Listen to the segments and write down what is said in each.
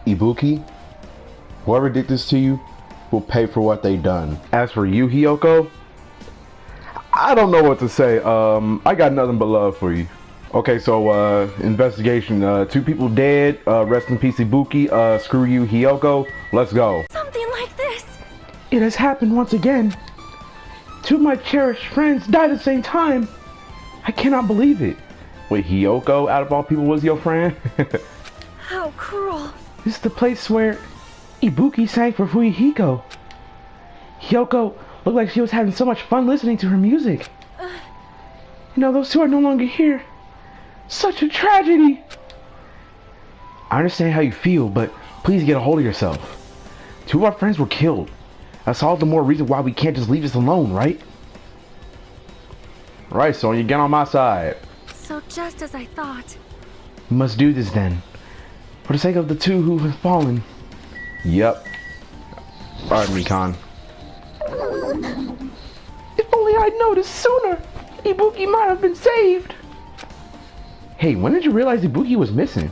Ibuki, whoever did this to you will pay for what they done. As for you, Hiyoko, I don't know what to say. I got nothing but love for you. Okay, so investigation. 2 people dead. Rest in peace, Ibuki. Screw you, Hiyoko. Let's go. Something like this. It has happened once again. 2 of my cherished friends died at the same time. I cannot believe it. Wait, Hiyoko, out of all people, was your friend? How cruel. This is the place where Ibuki sang for Fuyuhiko. Hiyoko looked like she was having so much fun listening to her music. You know, those 2 are no longer here. Such a tragedy. I understand how you feel, but please get a hold of yourself. 2 of our friends were killed. That's all the more reason why we can't just leave this alone, right? Right, Sonya, get on my side. So just as I thought. We must do this then. For the sake of the 2 who have fallen. Yep. Alright, Mikan. If only I'd noticed sooner, Ibuki might have been saved. Hey, when did you realize Ibuki was missing?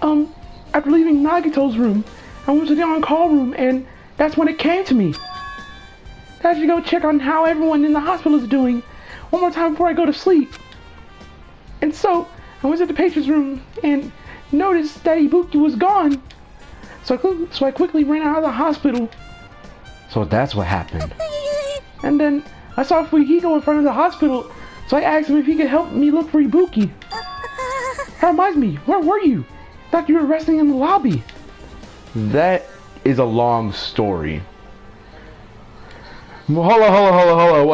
After leaving Nagito's room, I went to the on-call room, and that's when it came to me. I should go check on how everyone in the hospital is doing one more time before I go to sleep. And so, I went to the patient's room and noticed that Ibuki was gone. So I quickly ran out of the hospital. So that's what happened. And then I saw Fuyuhiko in front of the hospital, so I asked him if he could help me look for Ibuki. That reminds me, where were you? I thought you were resting in the lobby. That is a long story. Hold on,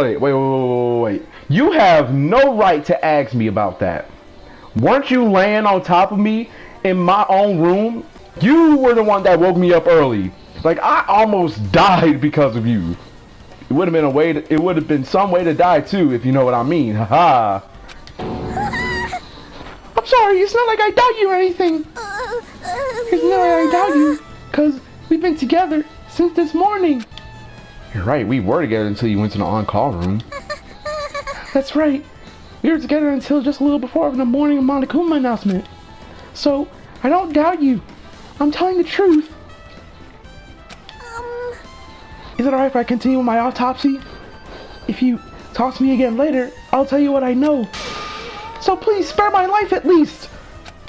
wait. You have no right to ask me about that. Weren't you laying on top of me in my own room? You were the one that woke me up early. Like, I almost died because of you. It would have been it would have been some way to die too, if you know what I mean. Haha. I'm sorry, it's not like I doubt you or anything. It's not like I doubt you, because we've been together since this morning. You're right, we were together until you went to the on-call room. That's right. We were together until just a little before the morning of Monokuma announcement. So, I don't doubt you. I'm telling the truth. Is it alright if I continue with my autopsy? If you talk to me again later, I'll tell you what I know. So please spare my life at least.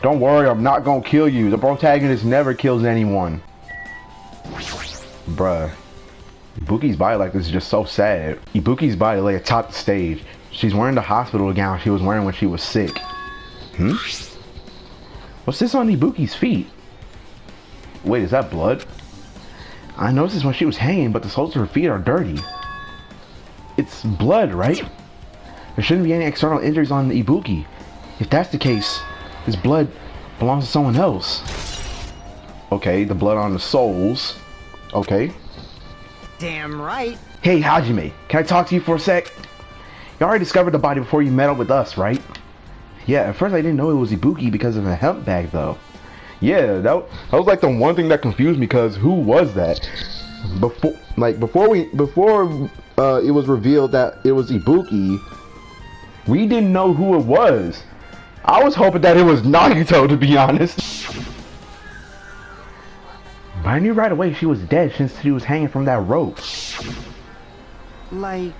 Don't worry, I'm not gonna kill you. The protagonist never kills anyone. Bruh. Ibuki's body like this is just so sad. Ibuki's body lay atop the stage. She's wearing the hospital gown she was wearing when she was sick. What's this on Ibuki's feet? Wait, is that blood? I noticed this when she was hanging, but the soles of her feet are dirty. It's blood, right? There shouldn't be any external injuries on Ibuki. If that's the case, this blood belongs to someone else. Okay, the blood on the soles. Okay. Damn right. Hey, Hajime, can I talk to you for a sec? You already discovered the body before you met up with us, right? Yeah, at first I didn't know it was Ibuki because of the hemp bag, though. Yeah, that was like the one thing that confused me, because who was that? Before it was revealed that it was Ibuki, we didn't know who it was. I was hoping that it was Nagito, to be honest. But I knew right away she was dead since she was hanging from that rope. Like...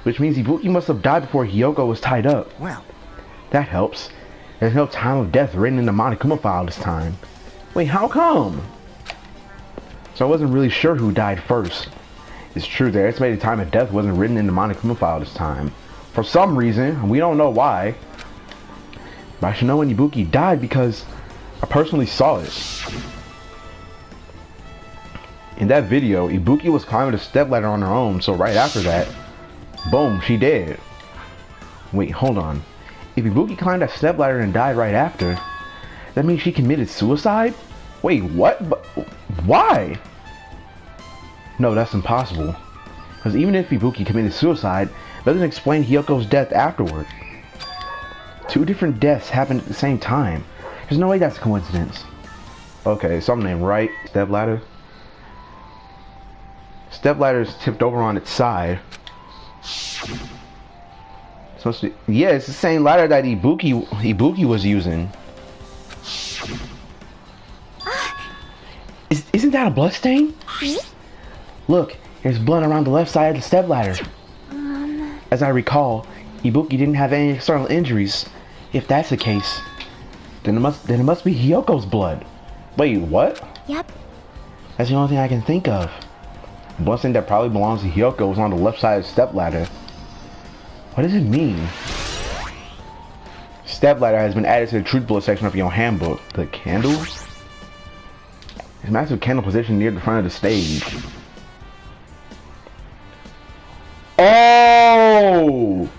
Which means Ibuki must have died before Hiyoko was tied up. Well... That helps. There's no time of death written in the Monokuma file this time. Wait, how come? So I wasn't really sure who died first. It's true, the estimated time of death wasn't written in the Monokuma file this time. For some reason, we don't know why. But I should know when Ibuki died because I personally saw it. In that video, Ibuki was climbing a stepladder on her own, so right after that, boom, she dead. Wait, hold on. If Ibuki climbed that stepladder and died right after, that means she committed suicide? Wait, what? But why? No, that's impossible. Because even if Ibuki committed suicide, it doesn't explain Hiyoko's death afterward. 2 different deaths happened at the same time. There's no way that's a coincidence. Okay, something ain't right. Stepladder. Stepladder's tipped over on its side. Supposed to, yeah, it's the same ladder that Ibuki was using. Isn't that a blood stain? See? Look, there's blood around the left side of the stepladder. As I recall, Ibuki didn't have any external injuries. If that's the case, then it must be Hyoko's blood. Wait, what? Yep. That's the only thing I can think of. The blood stain that probably belongs to Hyoko was on the left side of the stepladder. What does it mean? Stepladder has been added to the truth bullet section of your handbook. The candles? There's a massive candle positioned near the front of the stage. Oh!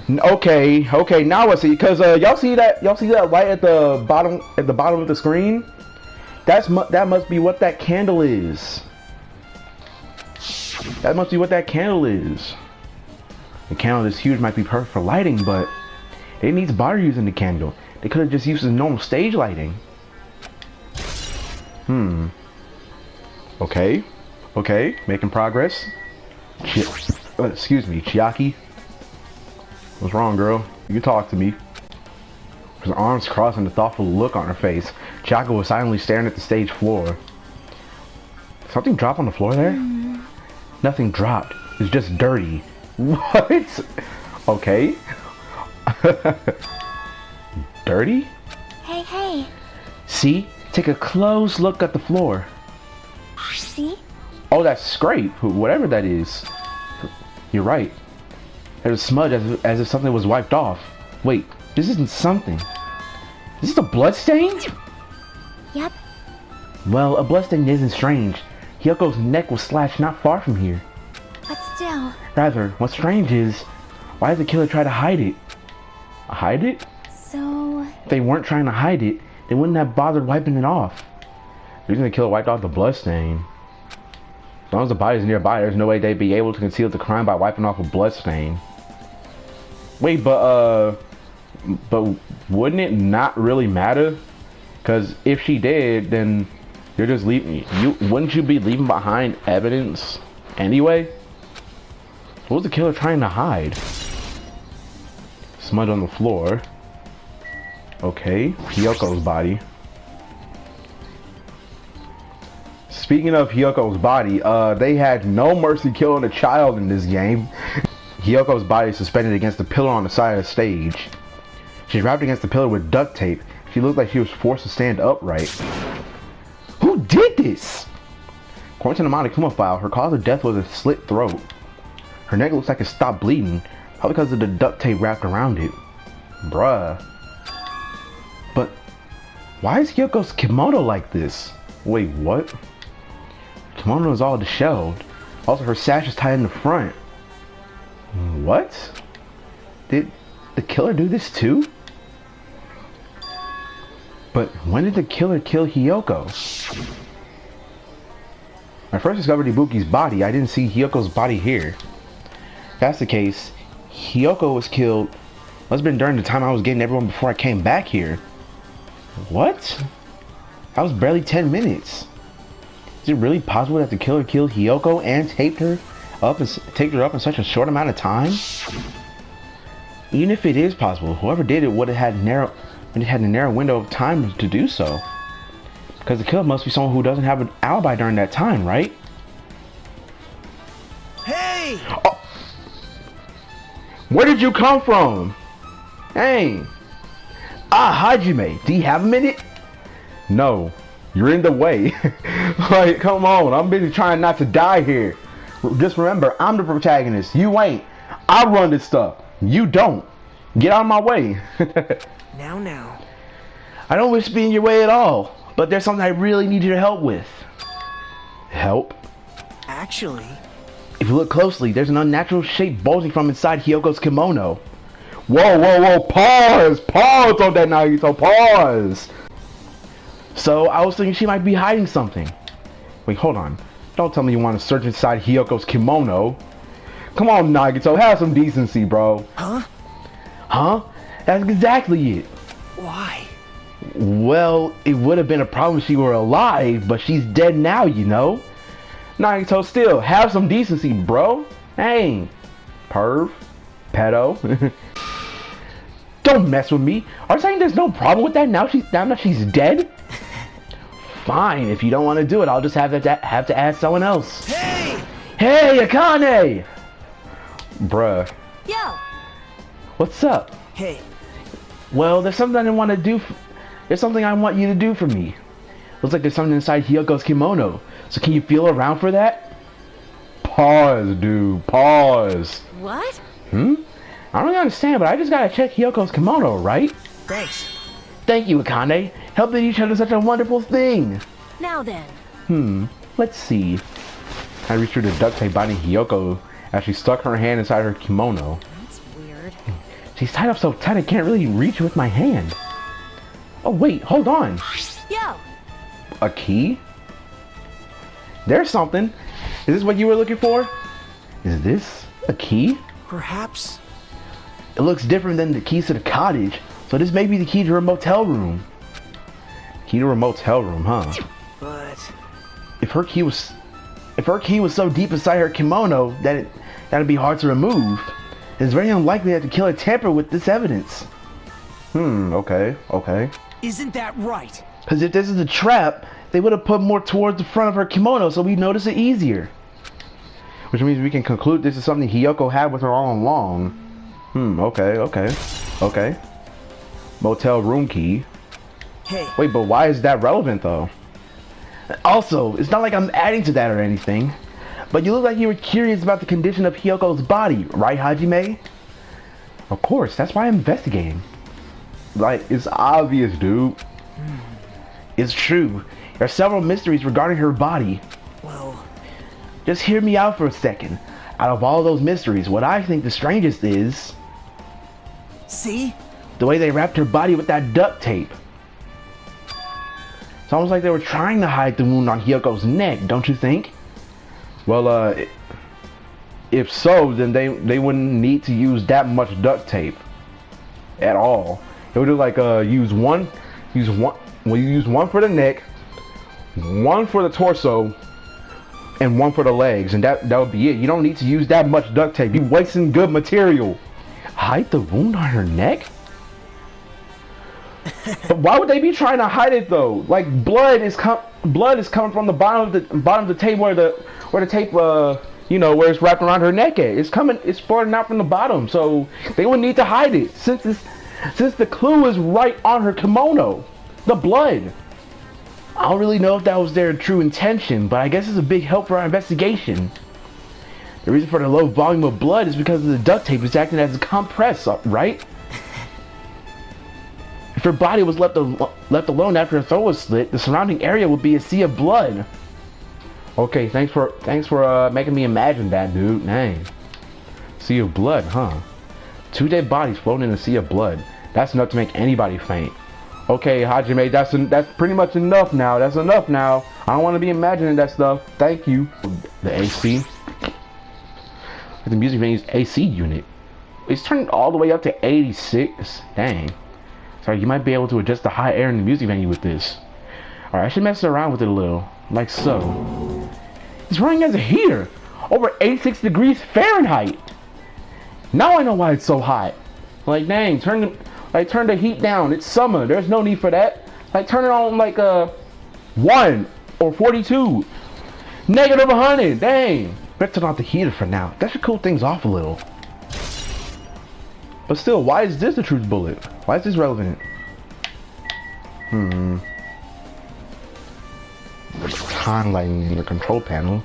Okay, now I see. Because y'all see that light at the bottom of the screen? That must be what that candle is. That must be what that candle is. The candle this huge might be perfect for lighting, but it needs body using the candle. They could have just used the normal stage lighting. Okay, making progress. Excuse me, Chiaki. What's wrong, girl? You can talk to me. With her arms crossed and a thoughtful look on her face, Chiaki was silently staring at the stage floor. Something dropped on the floor there? Nothing dropped. It's just dirty. What? Okay. Dirty? Hey. See? Take a close look at the floor. See? Oh, that's scrape. Whatever that is. You're right. There's a smudge as if something was wiped off. Wait, this isn't something. Is this a blood stain? Yep. Well, a blood stain isn't strange. Hyoko's neck was slashed not far from here. But still. Rather, what's strange is, why did the killer try to hide it? Hide it? So... If they weren't trying to hide it, they wouldn't have bothered wiping it off. The reason the killer wiped off the blood stain. As long as the body's nearby, there's no way they'd be able to conceal the crime by wiping off a blood stain. Wait, but wouldn't it not really matter? Because if she did, then you're just leaving. Wouldn't you be leaving behind evidence anyway? What was the killer trying to hide? Smudge on the floor. Okay, Hyoko's body. Speaking of Hyoko's body, they had no mercy killing a child in this game. Hyoko's body is suspended against the pillar on the side of the stage. She's wrapped against the pillar with duct tape. She looked like she was forced to stand upright. Who did this? According to the Monokuma file, her cause of death was a slit throat. Her neck looks like it stopped bleeding, probably because of the duct tape wrapped around it. Bruh. But why is Hyoko's kimono like this? Wait, what? Kimono is all disheveled. Also, her sash is tied in the front. What? Did the killer do this too? But when did the killer kill Hyoko? When I first discovered Ibuki's body, I didn't see Hyoko's body here. If that's the case, Hyoko was killed. Must have been during the time I was getting everyone before I came back here. What? That was barely 10 minutes. Is it really possible that the killer killed Hyoko and taped her up in such a short amount of time? Even if it is possible, whoever did it would have had a narrow window of time to do so. Because the killer must be someone who doesn't have an alibi during that time, right? Hey! Oh. Where did you come from? Hey! Hajime, do you have a minute? No, you're in the way. Like, come on, I'm busy trying not to die here. Just remember, I'm the protagonist. You ain't. I run this stuff. You don't. Get out of my way. Now. I don't wish to be in your way at all, but there's something I really need your help with. Help? Actually... If you look closely, there's an unnatural shape bulging from inside Hyoko's kimono. Whoa, pause on that, Nagito, pause! So, I was thinking she might be hiding something. Wait, hold on. Don't tell me you want to search inside Hyoko's kimono. Come on, Nagito, have some decency, bro. Huh? That's exactly it. Why? Well, it would have been a problem if she were alive, but she's dead now, you know? Nagito, still, have some decency, bro. Hey, perv, pedo. Don't mess with me. Are you saying there's no problem with that now that she's dead? Fine, if you don't want to do it, I'll just have to ask someone else. Hey! Hey, Akane! Bruh. Yo! What's up? Hey, Well, there's something I want to do. There's something I want you to do for me. Looks like there's something inside Hyoko's kimono. So can you feel around for that? Pause, dude. Pause. What? I don't really understand, but I just gotta check Hyoko's kimono, right? thanks. Thank you, Akane. Helping each other is such a wonderful thing. Now then. Let's see. I reached through the duct tape binding Hyoko as she stuck her hand inside her kimono. That's weird. She's tied up so tight I can't really reach with my hand. Oh wait, hold on. Yo! A key? There's something. Is this what you were looking for? Is this a key? Perhaps. It looks different than the keys to the cottage, so this may be the key to her motel room. Key to her motel room, huh? But If her key was so deep inside her kimono that'd be hard to remove, it's very unlikely that the killer tampered with this evidence. Okay. isn't that right? Because if this is a trap, they would have put more towards the front of her kimono so we'd notice it easier. Which means we can conclude this is something Hyoko had with her all along. Okay. Motel room key. Hey, Wait, but why is that relevant though? Also, it's not like I'm adding to that or anything. But you look like you were curious about the condition of Hyoko's body, right, Hajime? Of course, that's why I'm investigating. Like, it's obvious, dude. It's true. There are several mysteries regarding her body. well, Just hear me out for a second. Out of all those mysteries, what I think the strangest is see? the way they wrapped her body with that duct tape. It's almost like they were trying to hide the wound on Hyoko's neck, don't you think? Well, if so, then they wouldn't need to use that much duct tape at all. They would like use one for the neck, one for the torso, and one for the legs, and that would be it. You don't need to use that much duct tape. You're wasting good material. Hide the wound on her neck? But why would they be trying to hide it though? Like blood is coming from the bottom of the tape where the tape where it's wrapped around her neck at. It's pouring out from the bottom, so they wouldn't need to hide it since the clue is right on her kimono, the blood. I don't really know if that was their true intention, but I guess it's a big help for our investigation. The reason for the low volume of blood is because the duct tape is acting as a compress, right? If her body was left alone after her throat was slit, the surrounding area would be a sea of blood. Okay, thanks for making me imagine that, dude. Dang. Sea of blood, huh? 2 dead bodies floating in a sea of blood. That's enough to make anybody faint. Okay, Hajime, that's pretty much enough now. That's enough now. I don't want to be imagining that stuff. Thank you. The AC. The music venue's AC unit. It's turned all the way up to 86. Dang. Sorry, you might be able to adjust the high air in the music venue with this. Alright, I should mess around with it a little. Like so. It's running as a heater. Over 86 degrees Fahrenheit. Now I know why it's so hot. Like, dang, turn the heat down. It's summer. There's no need for that. Like, turn it on like 1 or 42. Negative 100. Dang. Better turn off the heater for now. That should cool things off a little. But still, why is this the truth bullet? Why is this relevant? Baton lighting in the control panel.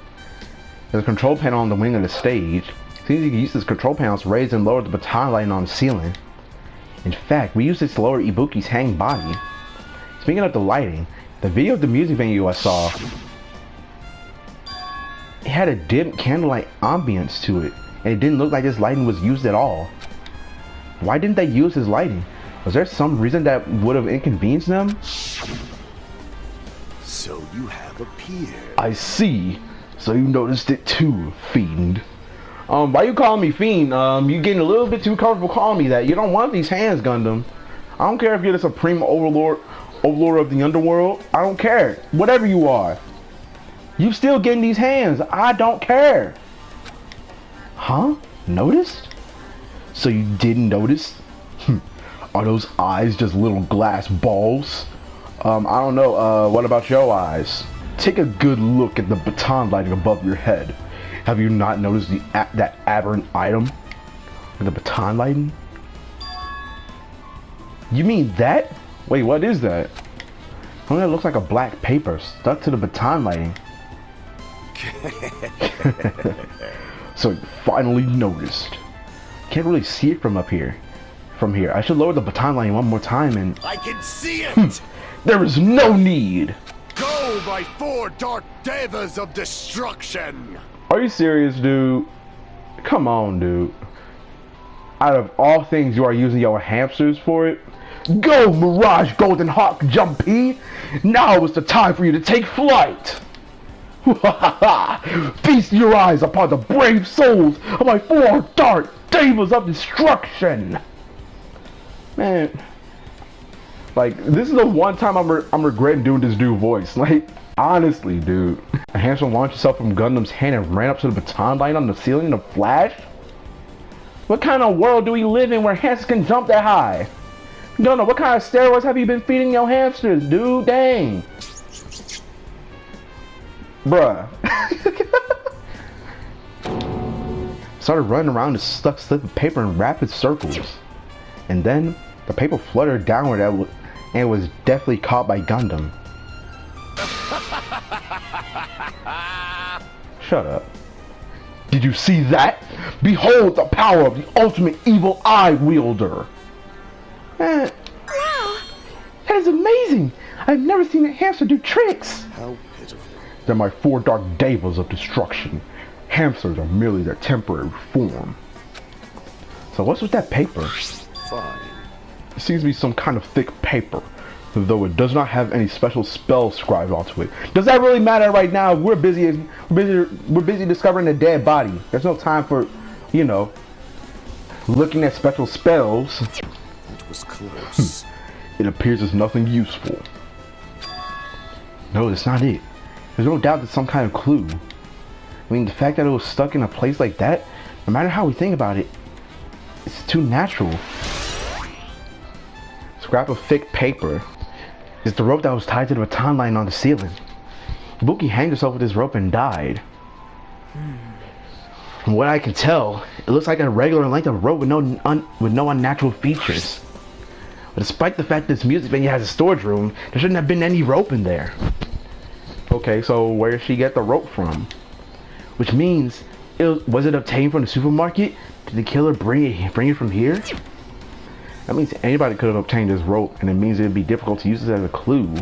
There's a control panel on the wing of the stage. Seems you can use this control panel to raise and lower the baton lighting on the ceiling. In fact, we use this to lower Ibuki's hanging body. Speaking of the lighting, the video of the music venue I saw, it had a dim candlelight ambience to it, and it didn't look like this lighting was used at all. Why didn't they use this lighting? Was there some reason that would have inconvenienced them? So you have appeared. I see. So you noticed it too, Fiend. Why you calling me Fiend? You getting a little bit too comfortable calling me that. You don't want these hands, Gundam. I don't care if you're the supreme overlord of the underworld. I don't care. Whatever you are. You still getting these hands. I don't care. Huh? Noticed? So you didn't notice? Are those eyes just little glass balls? I don't know. What about your eyes? Take a good look at the baton lighting above your head. Have you not noticed that aberrant item? The baton lighting? You mean that? Wait, what is that? Oh, that looks like a black paper stuck to the baton lighting. So you finally noticed. Can't really see it from up here. From here. I should lower the baton lighting one more time and... I can see it! There is no need! Go, my 4 dark devas of destruction! Are you serious, dude? Come on, dude. Out of all things, you are using your hamsters for it? Go, Mirage Golden Hawk Jumpy! Now is the time for you to take flight! Feast your eyes upon the brave souls of my 4 dark devas of destruction! Man, like, this is the one time I'm regretting doing this dude voice. Like, honestly, dude. A hamster launched itself from Gundam's hand and ran up to the baton light on the ceiling in a flash? What kind of world do we live in where hamsters can jump that high? Gundam, what kind of steroids have you been feeding your hamsters, dude? Dang. Bruh. Started running around a stuck slip of paper in rapid circles. And then the paper fluttered downward and was deftly caught by Gundam. Shut up. Did you see that? Behold the power of the ultimate evil eye wielder. Wow, that is amazing. I've never seen a hamster do tricks. How pitiful. They're my 4 dark devas of destruction. Hamsters are merely their temporary form. So what's with that paper? Fine. It seems to be some kind of thick paper, though it does not have any special spells scribed onto it. Does that really matter right now? We're busy discovering a dead body. There's no time for, you know, looking at special spells. That was close. It appears as nothing useful. No, that's not it. There's no doubt it's some kind of clue. I mean, the fact that it was stuck in a place like that, no matter how we think about it, it's too natural. Scrap of thick paper is the rope that was tied to the baton line on the ceiling. Ibuki hanged herself with this rope and died. From what I can tell, it looks like a regular length of rope with no unnatural features. But despite the fact this music venue has a storage room, there shouldn't have been any rope in there. Okay, so where did she get the rope from? Which means, was it obtained from the supermarket? Did the killer bring it from here? That means anybody could have obtained this rope, and it means it would be difficult to use this as a clue.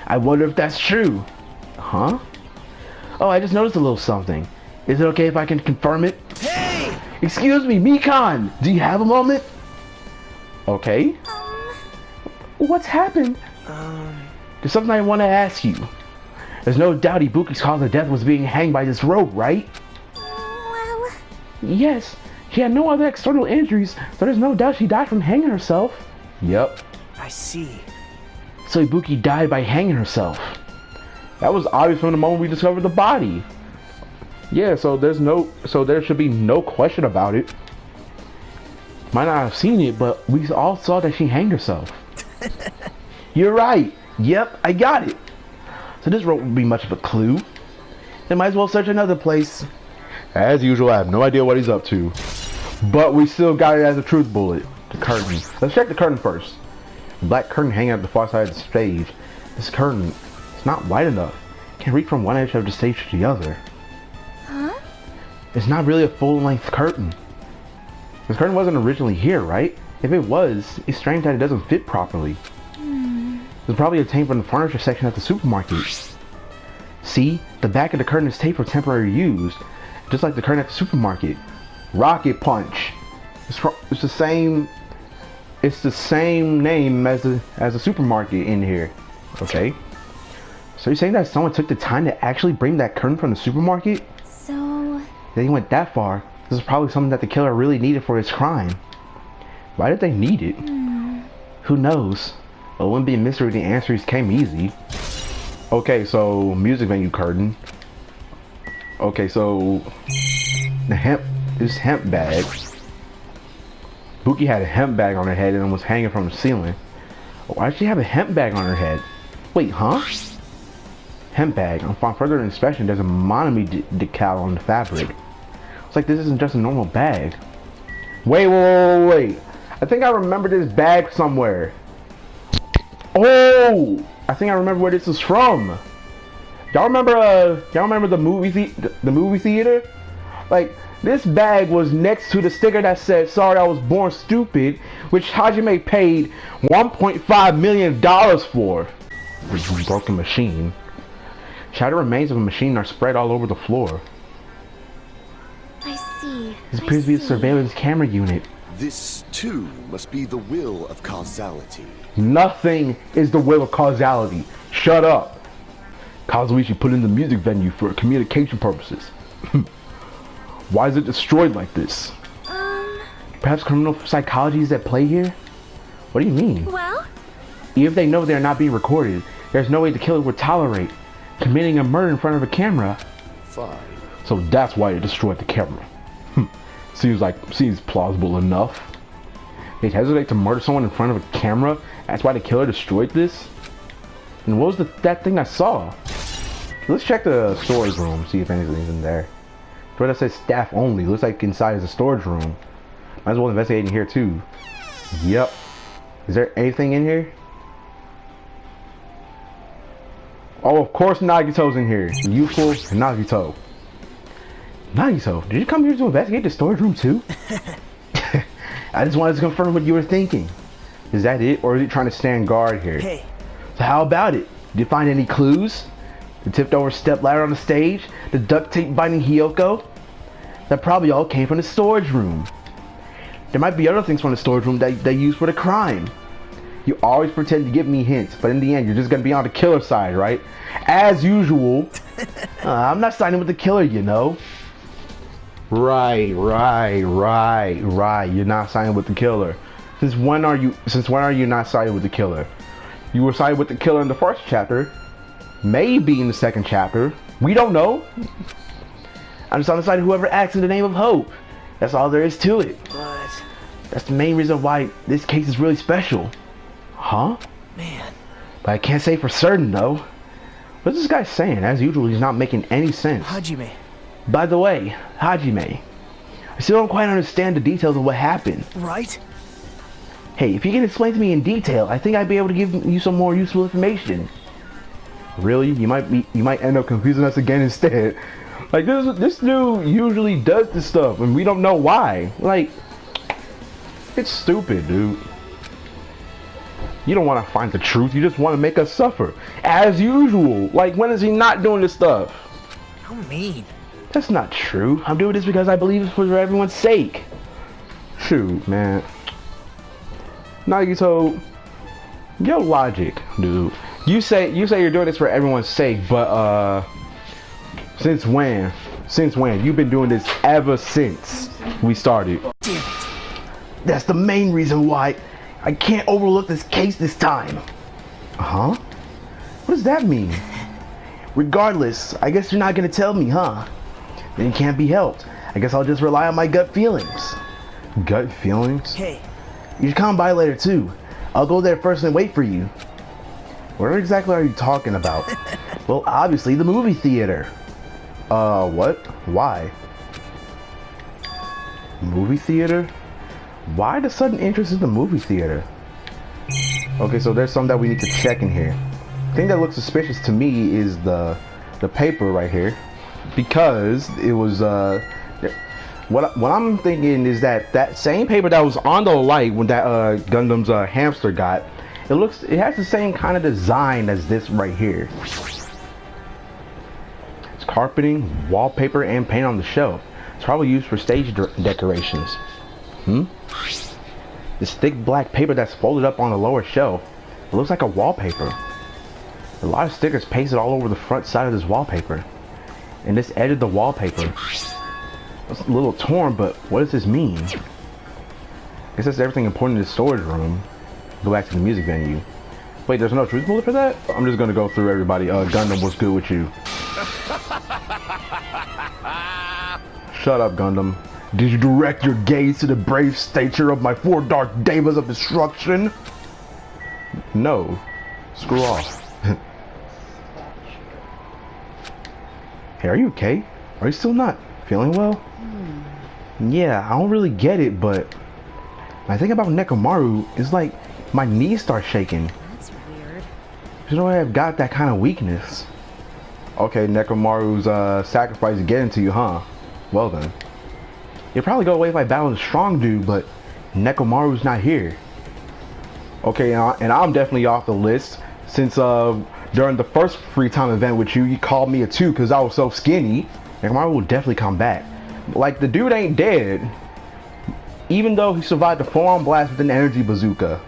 I wonder if that's true. Huh? Oh, I just noticed a little something. Is it okay if I can confirm it? Hey! Excuse me, Mikan! Do you have a moment? Okay. What's happened? There's something I want to ask you. There's no doubt Ibuki's cause of death was being hanged by this rope, right? Well, Yes, she had no other external injuries, so there's no doubt she died from hanging herself. Yep. I see. So Ibuki died by hanging herself. That was obvious from the moment we discovered the body. Yeah, so there should be no question about it. Might not have seen it, but we all saw that she hanged herself. You're right. Yep, I got it. So this rope would be much of a clue. They might as well search another place. As usual, I have no idea what he's up to. But we still got it as a truth bullet. The curtain. Let's check the curtain first. The black curtain hanging at the far side of the stage. This curtain is not wide enough. It can reach from one edge of the stage to the other. huh? It's not really a full-length curtain. This curtain wasn't originally here, right? If it was, it's strange that it doesn't fit properly. It was probably obtained from the furniture section at the supermarket. See? The back of the curtain is taped for temporary use, just like the curtain at the supermarket. Rocket Punch. It's the same name as the supermarket in here. Okay. So you're saying that someone took the time to actually bring that curtain from the supermarket? So, They went that far. This is probably something that the killer really needed for his crime. Why did they need it? Who knows? It wouldn't be a mystery if the answers came easy. Okay, so music venue curtain. Okay, so this hemp bag. Buki had a hemp bag on her head and was hanging from the ceiling. Why does she have a hemp bag on her head? Wait, huh? Hemp bag. Upon further inspection, there's a Monami decal on the fabric. It's like this isn't just a normal bag. Wait. I think I remember this bag somewhere. Oh! I think I remember where this is from. Y'all remember the movie theater? Like, this bag was next to the sticker that said, "Sorry, I was born stupid," which Hajime paid $1.5 million for. This broken machine. Shattered remains of a machine are spread all over the floor. I see. This appears to be a surveillance camera unit. This, too, must be the will of causality. Nothing is the will of causality. Shut up. Kazuichi put in the music venue for communication purposes. Why is it destroyed like this? Perhaps criminal psychology is at play here? What do you mean? Well? Even if they know they're not being recorded, there's no way the killer would tolerate committing a murder in front of a camera. Fine. So that's why it destroyed the camera. Seems plausible enough. They'd hesitate to murder someone in front of a camera. That's why the killer destroyed this. And what was that thing I saw? Let's check the storage room, see if anything's in there. Door that says staff only. Looks like inside is a storage room. Might as well investigate in here too. Yep. Is there anything in here? Oh, of course Nagito's in here. Youthful Nagito. Nagito, did you come here to investigate the storage room too? I just wanted to confirm what you were thinking. Is that it, or is it trying to stand guard here? Hey. So how about it? Did you find any clues? The tipped over stepladder on the stage? The duct tape binding Hiyoko? That probably all came from the storage room. There might be other things from the storage room that they used for the crime. You always pretend to give me hints, but in the end you're just gonna be on the killer side, right? As usual. I'm not siding with the killer, you know. Right. You're not siding with the killer. Since when are you not siding with the killer? You were siding with the killer in the first chapter. Maybe in the second chapter. We don't know. I'm just on the side of whoever acts in the name of hope. That's all there is to it. But... That's the main reason why this case is really special. Huh? Man. But I can't say for certain though. What's this guy saying? As usual, he's not making any sense. Hajime. By the way, Hajime, I still don't quite understand the details of what happened. Right? Hey, if you can explain to me in detail, I think I'd be able to give you some more useful information. Really? You might end up confusing us again instead. Like this dude usually does this stuff and we don't know why. Like, it's stupid, dude. You don't want to find the truth, you just want to make us suffer. As usual. Like, when is he not doing this stuff? How mean. That's not true. I'm doing this because I believe it's for everyone's sake. Shoot, man. Nagito, your logic, dude. You say you're doing this for everyone's sake, but since when? Since when? You've been doing this ever since we started. Damn it. That's the main reason why I can't overlook this case this time. Huh? What does that mean? Regardless, I guess you're not gonna tell me, huh? Then it can't be helped. I guess I'll just rely on my gut feelings. Gut feelings? Hey. You should come by later too. I'll go there first and wait for you. Where exactly are you talking about? Well, obviously the movie theater. What? Why? Movie theater? Why the sudden interest in the movie theater? Okay, so there's some that we need to check in here. The thing that looks suspicious to me is the paper right here, because it was what I'm thinking is that same paper that was on the light when that Gundam's hamster got, it has the same kind of design as this right here. It's carpeting, wallpaper, and paint on the shelf. It's probably used for stage decorations. This thick black paper that's folded up on the lower shelf. It looks like a wallpaper. A lot of stickers pasted all over the front side of this wallpaper. And this edge of the wallpaper. It's a little torn, but what does this mean? I guess that's everything important in the storage room. Go back to the music venue. Wait, there's no truth bullet for that? I'm just gonna go through everybody. Gundam, what's good with you? Shut up, Gundam. Did you direct your gaze to the brave stature of my 4 dark devas of destruction? No. Screw off. Hey, are you okay? Are you still not feeling well? Yeah, I don't really get it, but when I think about Nekomaru, it's like my knees start shaking. That's weird. You know, I've got that kind of weakness. Okay, Nekomaru's sacrifice is getting to you, huh? Well then. You'll probably go away if I battle a strong dude, but Nekomaru's not here. Okay, and I'm definitely off the list since during the first free time event with you, you called me a 2 because I was so skinny. Nekomaru will definitely come back. Like, the dude ain't dead, even though he survived a full-on blast with an energy bazooka.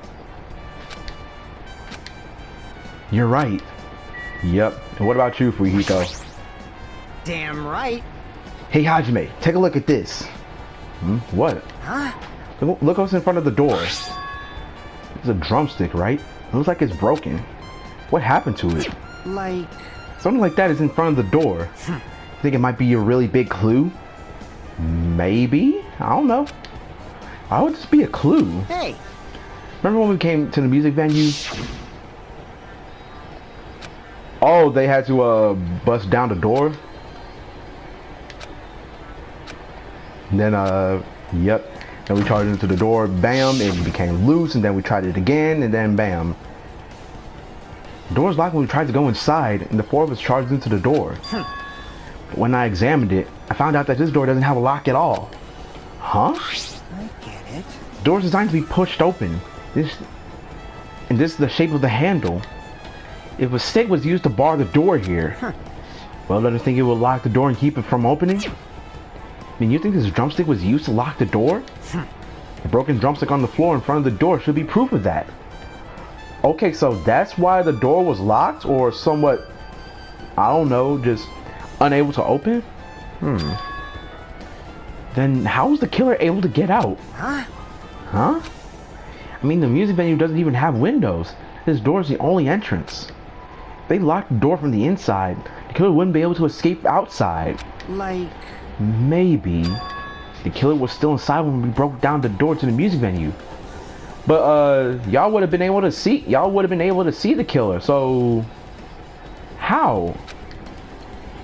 You're right. Yep. And what about you, Fujiko? Damn right. Hey, Hajime, take a look at this. What? Huh? Look what's in front of the door. It's a drumstick, right? It looks like it's broken. What happened to it? Like... Something like that is in front of the door. Think it might be a really big clue? Maybe? I don't know. Why would this be a clue? Hey! Remember when we came to the music venue? Oh, they had to bust down the door? And then yep. And we charged into the door, bam, it became loose, and then we tried it again, and then bam. The door's locked when we tried to go inside, and the 4 of us charged into the door. But when I examined it, I found out that this door doesn't have a lock at all. Huh? I get it. The door's designed to be pushed open. This is the shape of the handle. If a stick was used to bar the door here, well, don't you think it would lock the door and keep it from opening? I mean, you think this drumstick was used to lock the door? The broken drumstick on the floor in front of the door should be proof of that. Okay, so that's why the door was locked, or somewhat, I don't know, just unable to open? Then how was the killer able to get out? Huh? Huh? I mean, the music venue doesn't even have windows. This door is the only entrance. If they locked the door from the inside, the killer wouldn't be able to escape outside. Like... Maybe the killer was still inside when we broke down the door to the music venue. But y'all would have been able to see the killer. So how?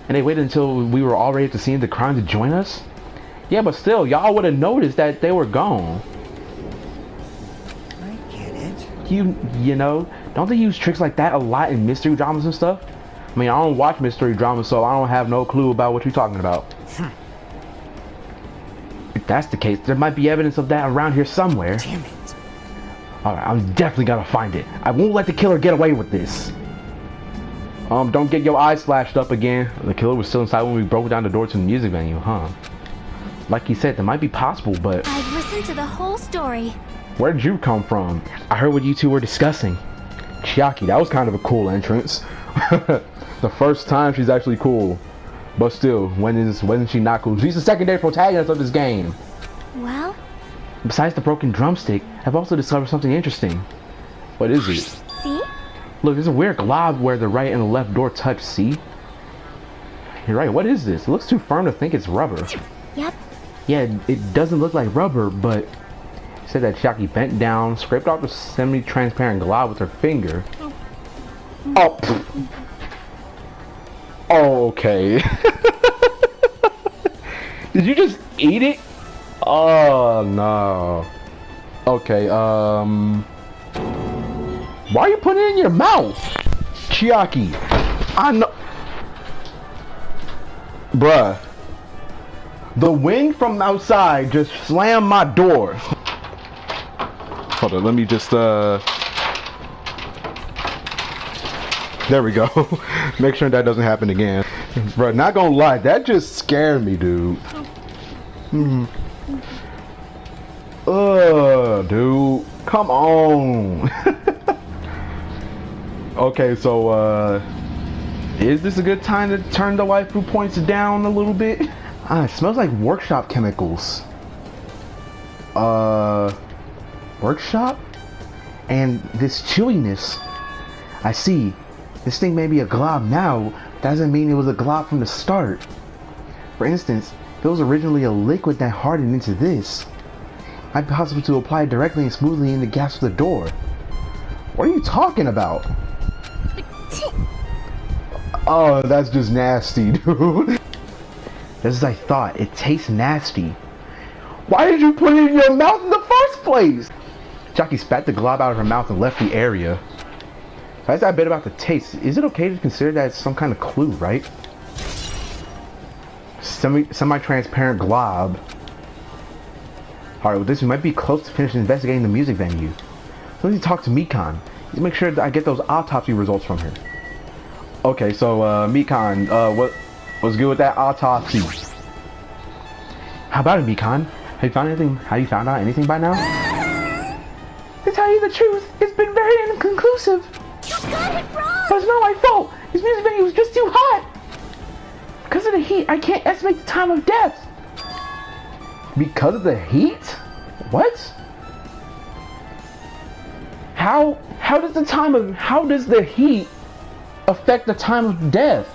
And they waited until we were all ready to see the crime to join us? Yeah, but still, y'all would have noticed that they were gone. I get it. You know, don't they use tricks like that a lot in mystery dramas and stuff? I mean, I don't watch mystery dramas, so I don't have no clue about what you're talking about. If that's the case, there might be evidence of that around here somewhere. Damn it. Alright, I'm definitely gonna find it. I won't let the killer get away with this. Don't get your eyes flashed up again. The killer was still inside when we broke down the door to the music venue, huh? Like he said, that might be possible, but... I've listened to the whole story. Where did you come from? I heard what you two were discussing. Chiaki, that was kind of a cool entrance. The first time she's actually cool. But still, when isn't she not cool? She's the secondary protagonist of this game. Well? Besides the broken drumstick, I've also discovered something interesting. What is it? See? Look, there's a weird glob where the right and the left door touch, see? You're right, what is this? It looks too firm to think it's rubber. Yep. Yeah, it doesn't look like rubber, but... It said that Chiaki bent down, scraped off the semi-transparent glob with her finger. Oh, pfft. Oh, okay. Did you just eat it? Oh, no. Okay, why are you putting it in your mouth? Chiaki. I know. Bruh. The wind from outside just slammed my door. Hold on, let me just, there we go. Make sure that doesn't happen again. Bro, not gonna lie, that just scared me, dude. Dude. Come on. Okay, so, is this a good time to turn the waifu points down a little bit? It smells like workshop chemicals. Workshop? And this chewiness. I see. This thing may be a glob now, doesn't mean it was a glob from the start. For instance, if it was originally a liquid that hardened into this, it might be possible to apply it directly and smoothly in the gaps of the door. What are you talking about? Oh, that's just nasty, dude. Just as I thought, it tastes nasty. Why did you put it in your mouth in the first place? Jackie spat the glob out of her mouth and left the area. So that's that bit about the taste. Is it okay to consider that some kind of clue, right? Semi-transparent glob. Alright, with this we might be close to finishing investigating the music venue. So let's talk to Mikan. Let's make sure that I get those autopsy results from her. Okay, so Mikan, what's good with that autopsy? How about it, Mikan? Have you found anything? Have you found out anything by now? To tell you the truth, it's been very inconclusive. You got it wrong! But it's not my fault. This music venue was just too hot. Because of the heat, I can't estimate the time of death. Because of the heat? What? How does the heat affect the time of death?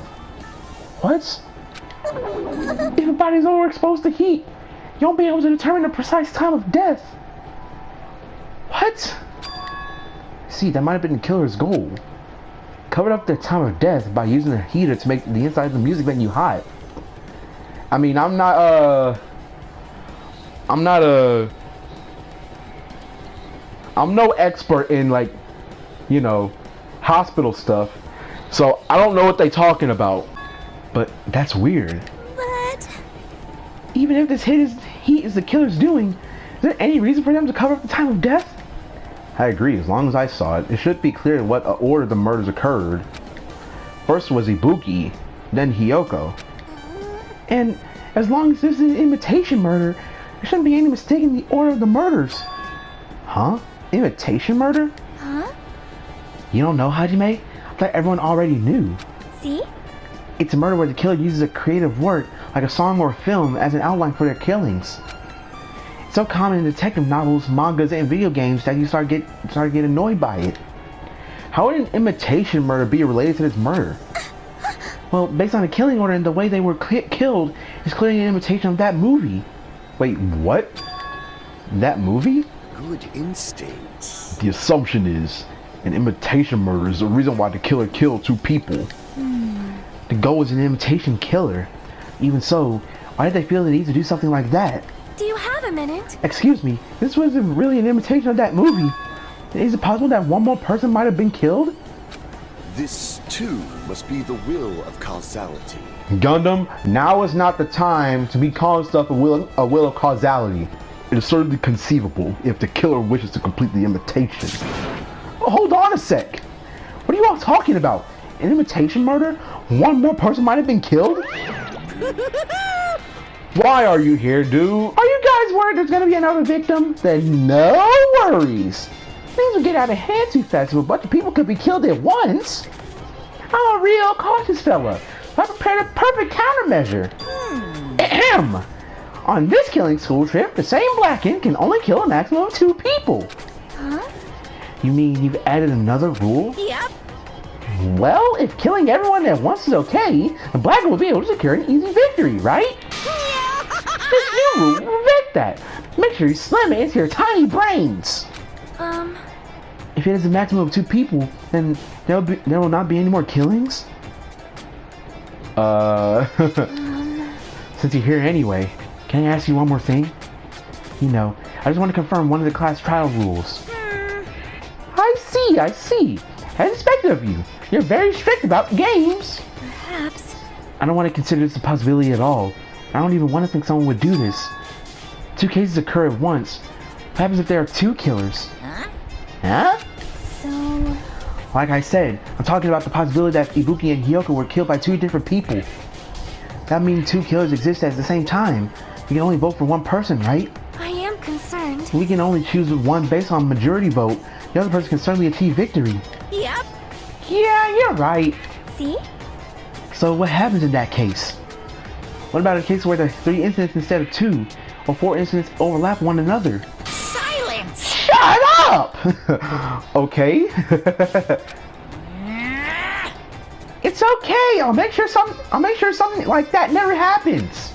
What? If a body's overexposed to heat, you won't be able to determine the precise time of death. What? See, that might have been the killer's goal. Covered up their time of death by using a heater to make the inside of the music venue hot. I mean, I'm no expert in, like, you know, hospital stuff, so I don't know what they're talking about. But that's weird. But Even if this heat is the killer's doing, is there any reason for them to cover up the time of death? I agree. As long as I saw it, it should be clear in what order the murders occurred. First was Ibuki, then Hiyoko. And as long as this is an imitation murder, there shouldn't be any mistake in the order of the murders. Huh? Imitation murder? huh? You don't know, Hajime? I thought everyone already knew. See? It's a murder where the killer uses a creative work, like a song or a film, as an outline for their killings. It's so common in detective novels, mangas, and video games that you start to get annoyed by it. How would an imitation murder be related to this murder? Well, based on the killing order and the way they were killed, it's clearly an imitation of that movie. Wait, what? That movie? Good instincts. The assumption is an imitation murder is the reason why the killer killed two people. The goal is an imitation killer. Even so, why did they feel the need to do something like that? Do you have a minute? Excuse me, this wasn't really an imitation of that movie. Is it possible that one more person might have been killed? This, too, must be the will of causality. Gundam, now is not the time to be calling stuff a will of causality. It is certainly conceivable if the killer wishes to complete the imitation. Hold on a sec. What are you all talking about? An imitation murder? One more person might have been killed? Why are you here, dude? Are you guys worried there's gonna be another victim? Then no worries. Things will get out of hand too fast if a bunch of people could be killed at once. I'm a real cautious fella. I prepared a perfect countermeasure. Ahem. On this killing school trip, the same Blackened can only kill a maximum of 2 people. Huh? You mean you've added another rule? Yep. Well, if killing everyone at once is okay, the Blackened will be able to secure an easy victory, right? This new rule will prevent that. Make sure you slam it into your tiny brains. If it is a maximum of 2 people, then there will not be any more killings? Since you're here anyway, can I ask you one more thing? You know, I just want to confirm one of the class trial rules. I see. As expected of you. You're very strict about games. Perhaps. I don't want to consider this a possibility at all. I don't even want to think someone would do this. 2 cases occur at once. What happens if there are 2 killers? Huh? So, Like I said, I'm talking about the possibility that Ibuki and Hiyoko were killed by 2 different people. That means 2 killers exist at the same time. We can only vote for one person, right? I am concerned. We can only choose one based on majority vote. The other person can certainly achieve victory. Yep. Yeah, you're right. See? So what happens in that case? What about a case where there are 3 incidents instead of 2? Or 4 incidents overlap one another? Silence! Shut up! Okay. It's okay. I'll make sure something like that never happens.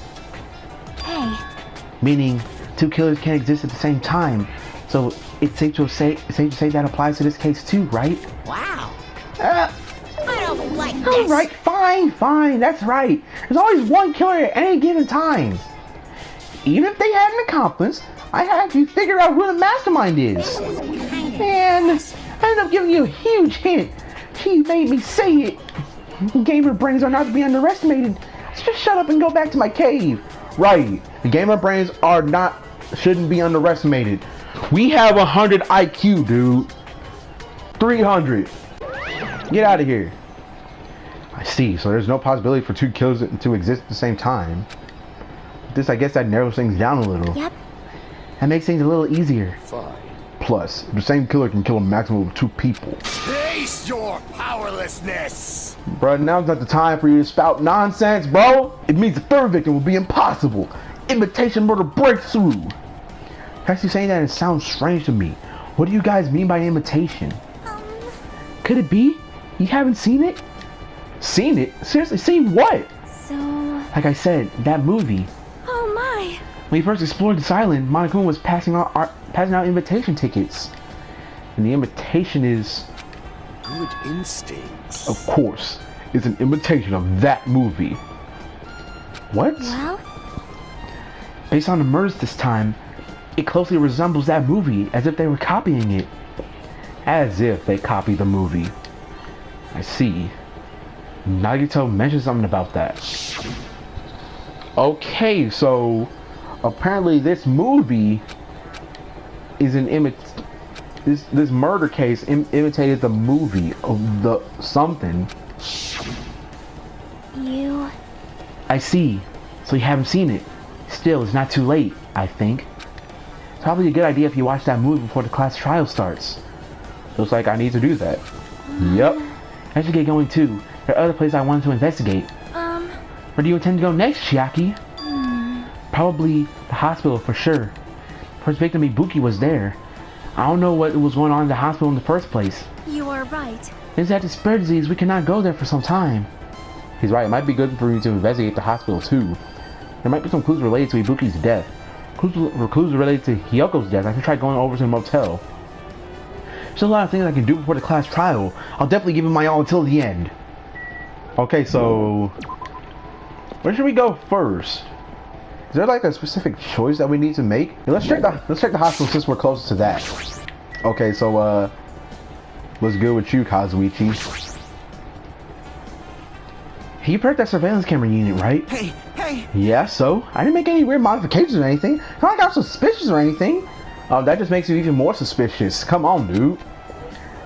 Hey, Meaning, 2 killers can't exist at the same time. So it's safe to say that applies to this case too, right? Wow. I don't like this. Alright, fine, that's right. There's always one killer at any given time. Even if they had an accomplice, I had to figure out who the mastermind is. And I ended up giving you a huge hint. She made me say it. Gamer brains are not to be underestimated. Just shut up and go back to my cave. Right. The gamer brains shouldn't be underestimated. We have 100 IQ, dude. 300. Get out of here. I see. So there's no possibility for two killers to exist at the same time. I guess that narrows things down a little. Yep. That makes things a little easier. Fine. Plus, the same killer can kill a maximum of 2 people. Taste your powerlessness! Bro, now's not the time for you to spout nonsense, bro. It means the third victim will be impossible. Imitation murder breakthrough. Actually saying that, it sounds strange to me. What do you guys mean by imitation? Could it be? You haven't seen it? Seen it? Seriously, seen what? So... Like I said, that movie. Oh my. When we first explored this island, Monokuma was passing out invitation tickets. And the invitation is... Good instincts. Of course, it's an imitation of that movie. What? Well? Based on the murders this time, it closely resembles that movie, as if they were copying it. As if they copied the movie. I see. Nagito mentioned something about that. Okay, so apparently this movie is an this murder case imitated the movie of the something. You... I see. So you haven't seen it. Still, it's not too late, I think. It's probably a good idea if you watch that movie before the class trial starts. Looks like I need to do that. Yep. I should get going too. There are other places I wanted to investigate. Where do you intend to go next, Chiaki? Probably the hospital for sure. First victim Ibuki was there. I don't know what was going on in the hospital in the first place. You are right. Since that spare disease, we cannot go there for some time. He's right, it might be good for you to investigate the hospital too. There might be some clues related to Ibuki's death. Clues related to Hyoko's death. I should try going over to the motel. There's a lot of things I can do before the class trial. I'll definitely give it my all until the end. Okay, so... where should we go first? Is there like a specific choice that we need to make? Yeah, let's check the hospital since we're close to that. Okay, so what's good with you, Kazuichi? He purchased that surveillance camera unit, right? Hey! Yeah, so I didn't make any weird modifications or anything. Not like I'm suspicious or anything. That just makes you even more suspicious. Come on, dude.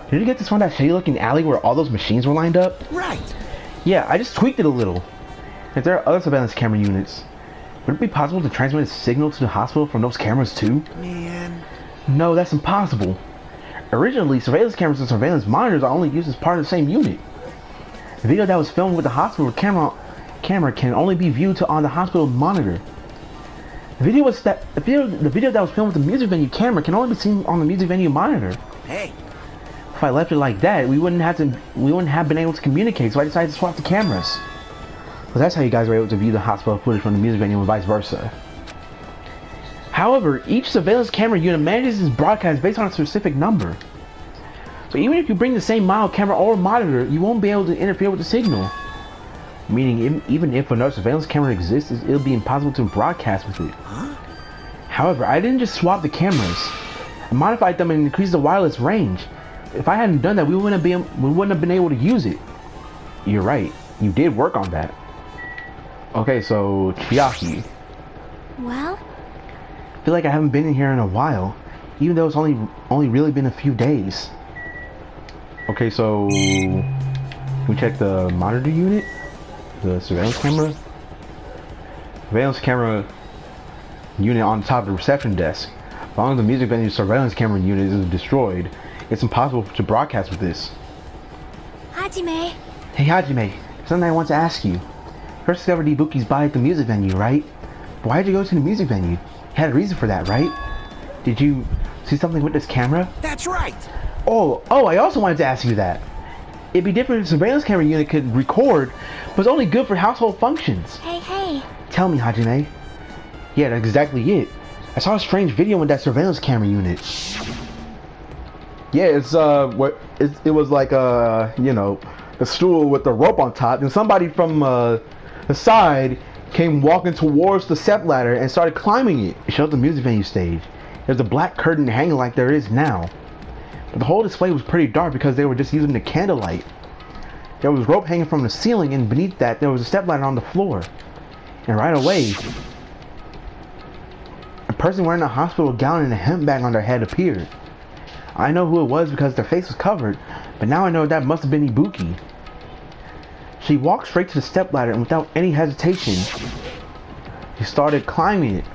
Did you get this from that shady-looking alley where all those machines were lined up? Right! Yeah, I just tweaked it a little. If there are other surveillance camera units, would it be possible to transmit a signal to the hospital from those cameras too? Man. No, that's impossible. Originally, surveillance cameras and surveillance monitors are only used as part of the same unit. The video that was filmed with the hospital camera can only be viewed on the hospital monitor. The video that was filmed with the music venue camera can only be seen on the music venue monitor. Hey. If I left it like that, we wouldn't have been able to communicate, so I decided to swap the cameras. Well, that's how you guys were able to view the hospital footage from the music venue and vice versa. However, each surveillance camera unit manages its broadcast based on a specific number. So even if you bring the same model camera or monitor, you won't be able to interfere with the signal. Meaning, even if another surveillance camera exists, it'll be impossible to broadcast with it. Huh? However, I didn't just swap the cameras. I modified them and increased the wireless range. If I hadn't done that, we wouldn't have been able to use it. You're right. You did work on that. Okay, so Chiaki. Well? I feel like I haven't been in here in a while, even though it's only really been a few days. Okay, so we check the monitor unit, the surveillance camera. Surveillance camera unit on top of the reception desk. As long as the music venue surveillance camera unit is destroyed, it's impossible to broadcast with this. Hajime. Hey Hajime, something I want to ask you. First discovered Ibuki's body at the music venue, right? Why did you go to the music venue? You had a reason for that, right? Did you see something with this camera? That's right! Oh, I also wanted to ask you that. It'd be different if the surveillance camera unit could record, but it's only good for household functions. Hey. Tell me, Hajime. Yeah, that's exactly it. I saw a strange video in that surveillance camera unit. Yeah, it's it was like you know, the stool with the rope on top, and somebody from the side came walking towards the stepladder and started climbing it. It showed the music venue stage. There's a black curtain hanging like there is now. But the whole display was pretty dark because they were just using the candlelight. There was rope hanging from the ceiling, and beneath that there was a stepladder on the floor. And right away, a person wearing a hospital gown and a hemp bag on their head appeared. I know who it was because their face was covered, but now I know that must have been Ibuki. She walked straight to the stepladder and without any hesitation, she started climbing it.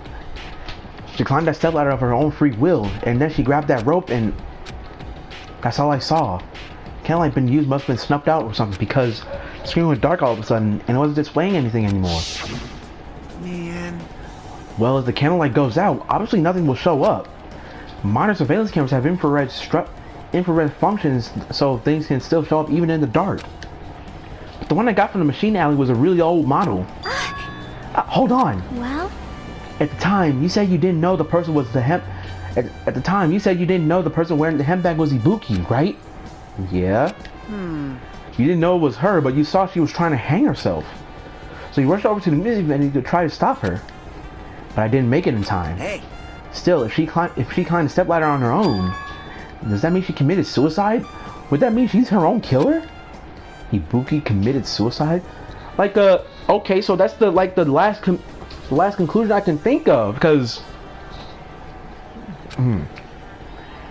She climbed that stepladder of her own free will, and then she grabbed that rope, and that's all I saw. Candlelight been used must have been snuffed out or something because the screen went dark all of a sudden and it wasn't displaying anything anymore. Man. Well, if the candlelight goes out, obviously nothing will show up. Modern surveillance cameras have infrared functions so things can still show up even in the dark. But the one I got from the machine alley was a really old model. Hold on. Well? At the time, you said you didn't know the person was the hemp. At the time, you said you didn't know the person wearing the hemp bag was Ibuki, right? Yeah. You didn't know it was her, but you saw she was trying to hang herself. So you rushed over to the music venue to try to stop her. But I didn't make it in time. Hey. Still, if she climbed the stepladder on her own, does that mean she committed suicide? Would that mean she's her own killer? Ibuki committed suicide? Like, okay, so that's the last conclusion I can think of, because...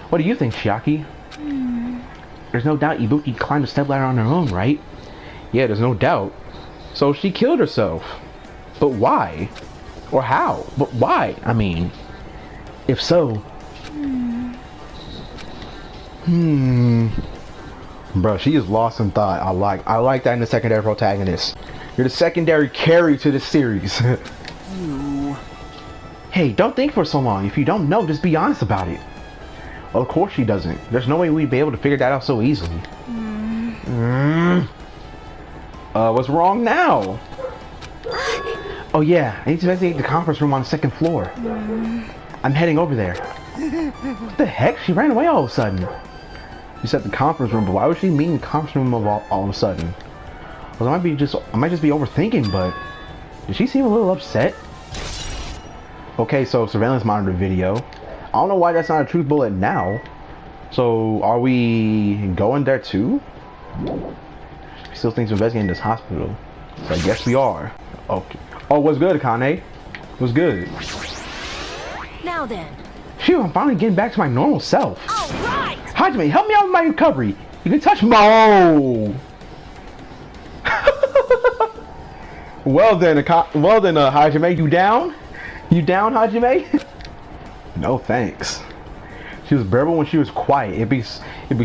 What do you think, Chiaki? There's no doubt Ibuki climbed the stepladder on her own, right? Yeah, there's no doubt. So she killed herself. But why? Or how? But why? I mean, if so... Bro, she is lost in thought. I like that in the secondary protagonist. You're the secondary carry to this series. Hey, don't think for so long. If you don't know, just be honest about it. Well, of course she doesn't. There's no way we'd be able to figure that out so easily. What's wrong now? Oh yeah, I need to investigate the conference room on the second floor. I'm heading over there. What the heck? She ran away all of a sudden. You said the conference room, but why would she mean the conference room all of a sudden? Well, I might just be overthinking, but did she seem a little upset? Okay, so surveillance monitor video. I don't know why that's not a truth bullet now. So are we going there too? She still thinks we're investigating this hospital. So I guess we are. Okay. Oh, what's good, Akane? What's good? Now then. Phew, I'm finally getting back to my normal self. All right. Hajime, help me out with my recovery. You can touch me. Oh. Well then, Hajime, you down? You down, Hajime? No thanks. She was bearable when she was quiet. It'd be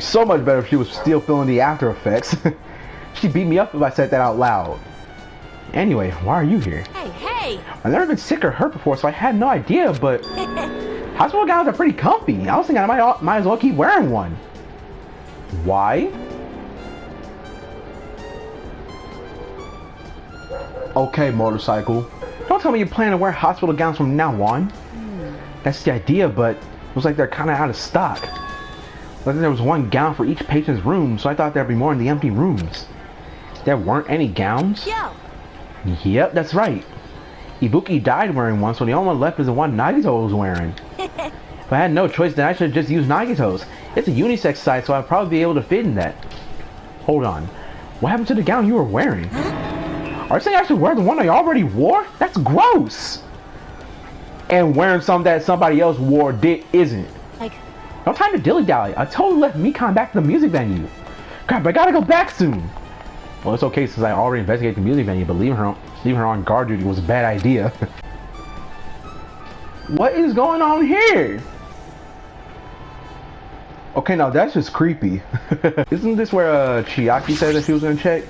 so much better if she was still feeling the after effects. She'd beat me up if I said that out loud. Anyway, why are you here? Hey. I've never been sick or hurt before, so I had no idea, but hospital gowns are pretty comfy. I was thinking I might as well keep wearing one. Why? Okay, motorcycle. Don't tell me you plan to wear hospital gowns from now on. That's the idea, but it looks like they're kind of out of stock. Like there was one gown for each patient's room, so I thought there'd be more in the empty rooms. There weren't any gowns? Yo. Yep, that's right. Ibuki died wearing one, so the only one left is the one Nagito was wearing. If I had no choice, then I should have just used Nagito's. It's a unisex site, so I'd probably be able to fit in that. Hold on. What happened to the gown you were wearing? Are you saying I should wear the one I already wore? That's gross! And wearing something that somebody else wore isn't. Like, No time to dilly-dally. I totally left Mikan back to the music venue. Crap, I gotta go back soon. Well, it's okay since I already investigated the music venue, but leaving her on guard duty was a bad idea. What is going on here? Okay, now that's just creepy. Isn't this where Chiaki said that she was gonna check?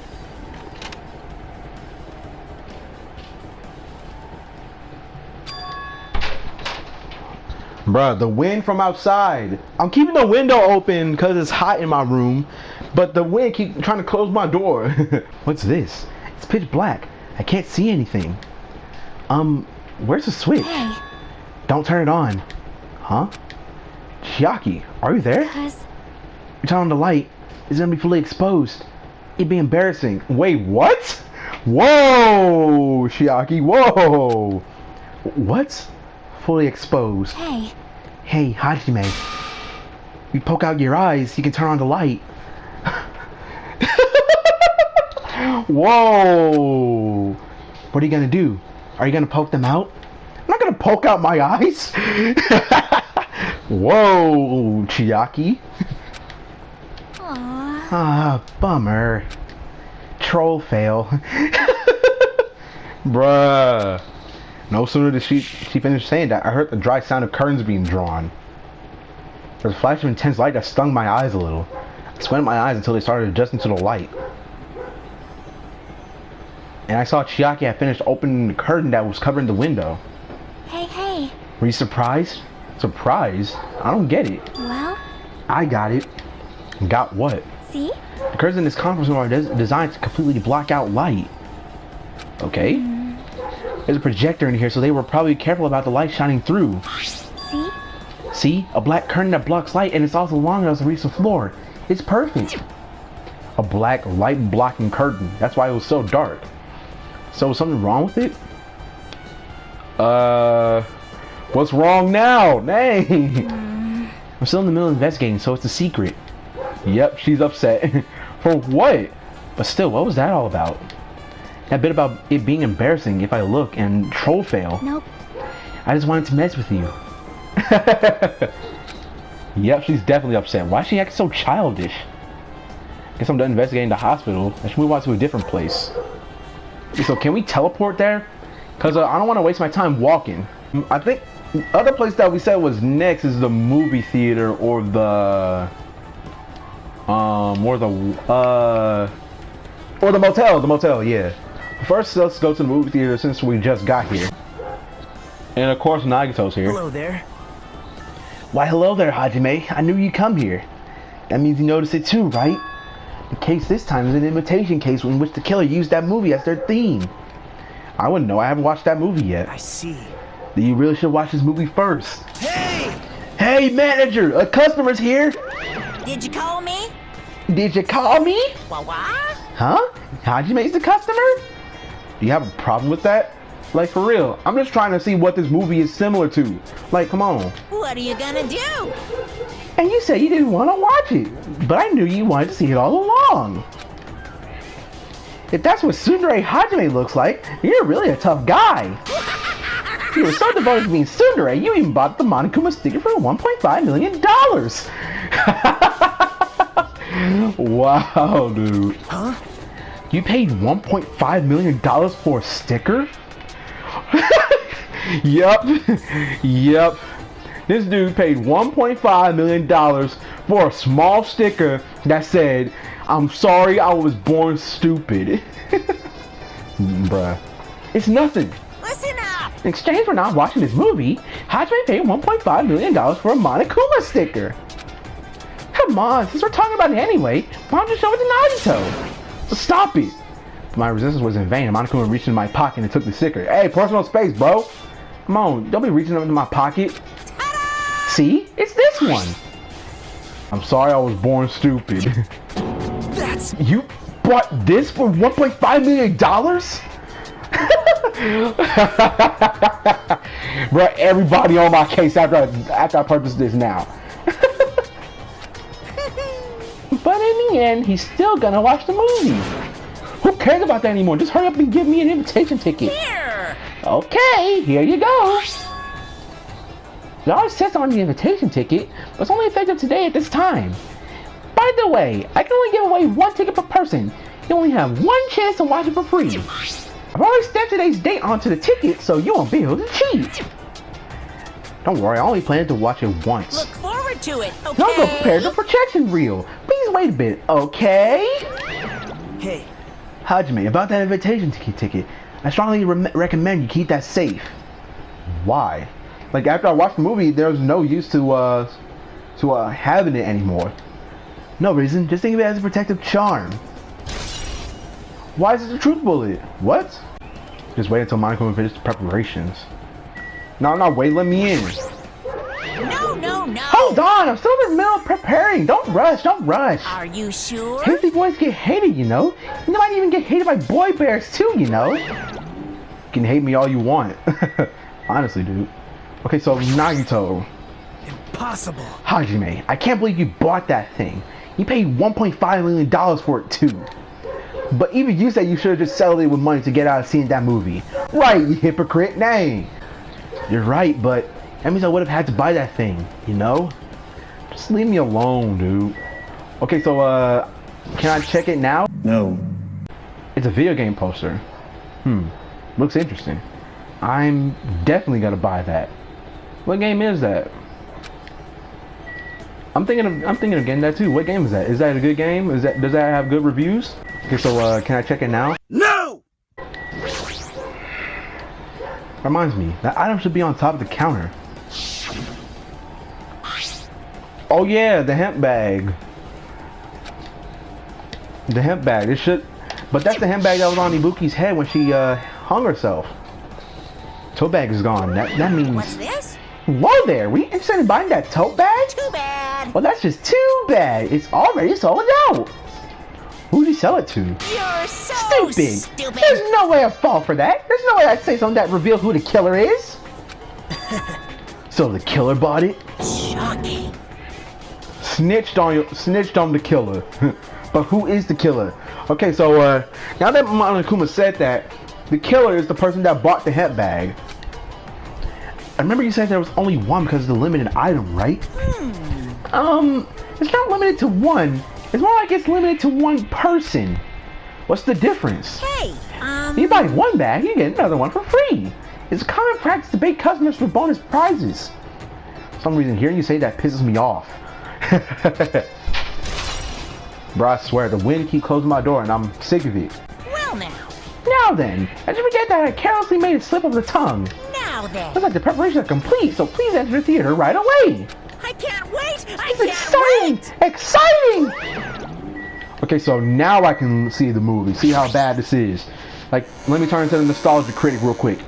Bruh, the wind from outside. I'm keeping the window open because it's hot in my room, but the wind keeps trying to close my door. What's this? It's pitch black. I can't see anything. Where's the switch? hey. Don't turn it on. Huh? Chiaki, are you there? Cause You turn on the light, it's gonna be fully exposed. It'd be embarrassing. Wait, what? Whoa, Chiaki, whoa. What? Fully exposed. hey, Hey, Hajime. You poke out your eyes, you can turn on the light. Whoa. What are you gonna do? Are you gonna poke them out? I'm not gonna poke out my eyes. Whoa, Chiaki. aw, Ah, bummer. Troll fail. Bruh. No sooner did she finished saying that, I heard the dry sound of curtains being drawn. There was a flash of intense light that stung my eyes a little. I squinted my eyes until they started adjusting to the light. And I saw Chiaki had finished opening the curtain that was covering the window. hey, Were you surprised? Surprised? I don't get it. well, I got it. Got what? see? The curtains in this conference room are designed to completely block out light. Okay. There's a projector in here, so they were probably careful about the light shining through. See? See? A black curtain that blocks light, and it's also long enough to reach the floor. It's perfect. A black light blocking curtain. That's why it was so dark. So was something wrong with it? What's wrong now? Dang. I'm still in the middle of investigating, so it's a secret. Yep, she's upset. For what? But still, what was that all about? That bit about it being embarrassing if I look and troll fail. Nope. I just wanted to mess with you. Yep, she's definitely upset. Why is she acting so childish? Guess I'm done investigating the hospital. I should move on to a different place. Okay, so can we teleport there? Because I don't want to waste my time walking. I think the other place that we said was next is the movie theater or the motel, yeah. First, let's go to the movie theater since we just got here. And of course, Nagato's here. Hello there. Why, hello there, Hajime. I knew you'd come here. That means you noticed it too, right? The case this time is an imitation case in which the killer used that movie as their theme. I wouldn't know. I haven't watched that movie yet. I see. Then you really should watch this movie first. Hey! Hey, manager! A customer's here! Did you call me? Did you call me? What? Huh? Hajime's the customer? Do you have a problem with that? Like, for real, I'm just trying to see what this movie is similar to. Like, come on. What are you gonna do? And you said you didn't want to watch it, but I knew you wanted to see it all along. If that's what Tsundere Hajime looks like, you're really a tough guy. You were so devoted to being Tsundere, you even bought the Monokuma sticker for $1.5 million. Wow, dude. Huh? You paid $1.5 million for a sticker? Yep. This dude paid $1.5 million for a small sticker that said, "I'm sorry I was born stupid." Bruh. It's nothing. Listen up! In exchange for not watching this movie, Hajime paid $1.5 million for a Monokuma sticker. Come on, since we're talking about it anyway, why don't you show it to Nagito? So stop it. But my resistance was in vain. Monokuma reached into my pocket and took the sticker. Hey, personal space, bro. Come on, don't be reaching up into my pocket. See? It's this one. I'm sorry I was born stupid. That's... You bought this for $1.5 million? Bro, everybody on my case after I purchased this now. But in the end, he's still gonna watch the movie. Who cares about that anymore? Just hurry up and give me an invitation ticket. Here! Okay, here you go. It always says on the invitation ticket, but it's only effective today at this time. By the way, I can only give away one ticket per person. You only have one chance to watch it for free. I've already stamped today's date onto the ticket, so you won't be able to cheat. Don't worry, I only plan to watch it once. Look forward to it, okay? Now go prepare the projection reel. Please wait a bit, okay? Hey, Hajime, about that invitation ticket, I strongly recommend you keep that safe. Why? Like, after I watched the movie, there's no use to having it anymore. No reason, just think of it as a protective charm. Why is it a truth bullet? What? Just wait until Monokuma finishes preparations. No, wait, let me in. No, no, no. Hold on, I'm still in the middle of preparing. Don't rush. Are you sure? Hasty boys get hated, you know. You might even get hated by boy bears too, you know. You can hate me all you want. Honestly, dude. Okay, so Nagito. Impossible. Hajime, I can't believe you bought that thing. You paid $1.5 million for it too. But even you said you should have just settled it with money to get out of seeing that movie. Right, you hypocrite. Dang. You're right, but that means I would have had to buy that thing, you know? Just leave me alone, dude. Okay, so, can I check it now? No. It's a video game poster. Looks interesting. I'm definitely gonna buy that. What game is that? I'm thinking of getting that too. What game is that? Is that a good game? Does that have good reviews? Okay, so can I check it now? No! Reminds me, that item should be on top of the counter. Oh yeah, the hemp bag. The hemp bag. It should, but that's the hemp bag that was on Ibuki's head when she hung herself. Tote bag is gone. That means. What's this? Whoa there, we interested in buying that tote bag? Too bad. Well, that's just too bad. It's already sold out. Who'd you sell it to? You're so Stupid. There's no way I'd fall for that. There's no way I'd say something that reveals who the killer is. So the killer bought it? Shocking. Snitched on the killer. But who is the killer? Okay, so now that Monokuma said that, the killer is the person that bought the hemp bag. I remember you said there was only one because of the limited item, right? It's not limited to one. It's more like it's limited to one person. What's the difference? Hey, You buy one bag, you get another one for free. It's a common practice to bait customers for bonus prizes. For some reason, hearing you say that pisses me off. Bro, I swear, the wind keep closing my door and I'm sick of it. well now. Now then, did you forget that I carelessly made it slip of the tongue? Now then. Looks like the preparations are complete, so please enter the theater right away. I can't wait. I It's can't exciting! wait. Exciting! Okay, so now I can see the movie, see how bad this is. Like, let me turn into the nostalgia critic real quick.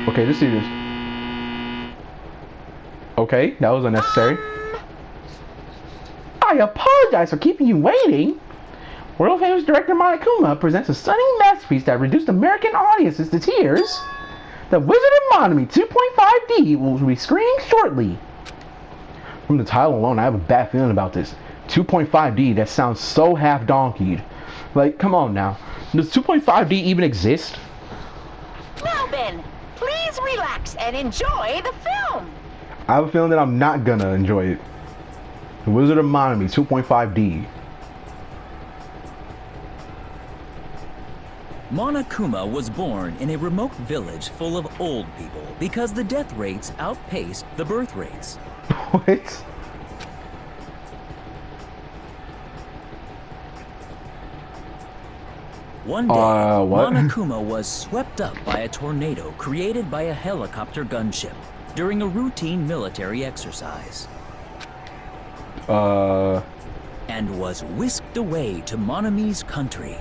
Okay, let's see this. Okay, that was unnecessary. I apologize for keeping you waiting. World famous director Monokuma presents a stunning masterpiece that reduced American audiences to tears. The Wizard of Monomi 2.5D will be screening shortly. From the title alone, I have a bad feeling about this. 2.5D, that sounds so half-donkeyed. Like, come on now. Does 2.5D even exist? Now then, please relax and enjoy the film. I have a feeling that I'm not gonna enjoy it. The Wizard of Monomi 2.5D. Monokuma was born in a remote village full of old people because the death rates outpaced the birth rates. What? One day, what? Monokuma was swept up by a tornado created by a helicopter gunship during a routine military exercise. And was whisked away to Monomi's country.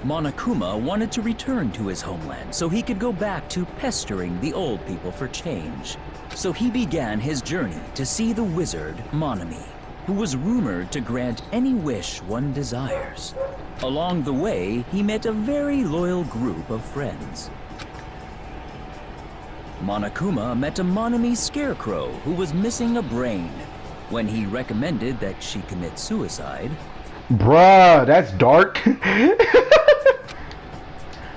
Monokuma wanted to return to his homeland so he could go back to pestering the old people for change. So he began his journey to see the wizard Monomi, who was rumored to grant any wish one desires. Along the way, he met a very loyal group of friends. Monokuma met a Monomi scarecrow who was missing a brain. When he recommended that she commit suicide, Bruh, that's dark.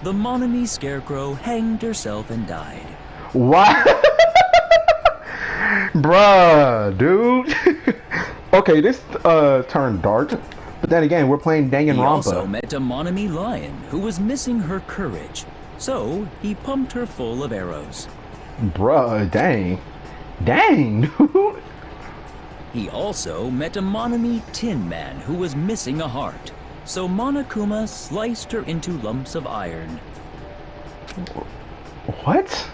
the Monomi scarecrow hanged herself and died. What? Bruh, dude. Okay, this turned dark. But then again, we're playing He also Danganronpa. met a Monomi lion who was missing her courage. So he pumped her full of arrows. Bruh, dang. Dang, dude. He also met a Monomi tin man who was missing a heart. So Monokuma sliced her into lumps of iron. What?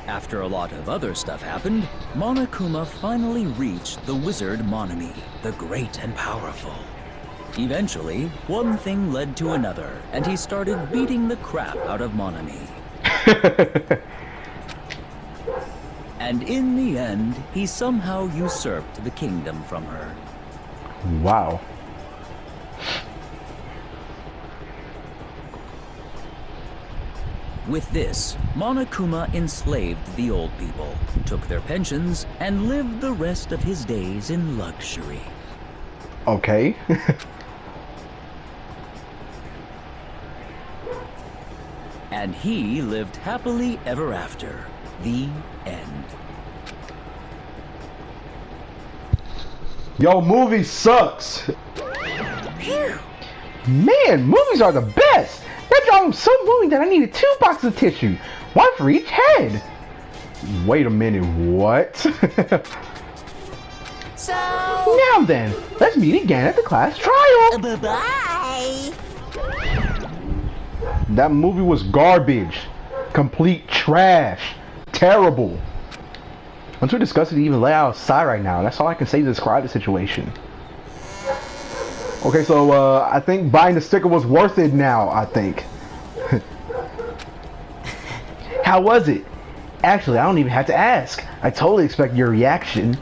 After a lot of other stuff happened, Monokuma finally reached the wizard Monomi, the great and powerful. Eventually, one thing led to another, and he started beating the crap out of Monami. And in the end, he somehow usurped the kingdom from her. Wow. With this, Monokuma enslaved the old people, took their pensions, and lived the rest of his days in luxury. Okay. And he lived happily ever after. The end. Yo, movie sucks. Man, movies are the best. That job was so moving that I needed 2 boxes of tissue, one for each head. Wait a minute, what? So, Now then, let's meet again at the class trial. bye-bye. That movie was garbage. Complete trash. Terrible. I'm too disgusted to even lay outside right now. That's all I can say to describe the situation. Okay, so I think buying the sticker was worth it now, I think. How was it? Actually, I don't even have to ask. I totally expect your reaction.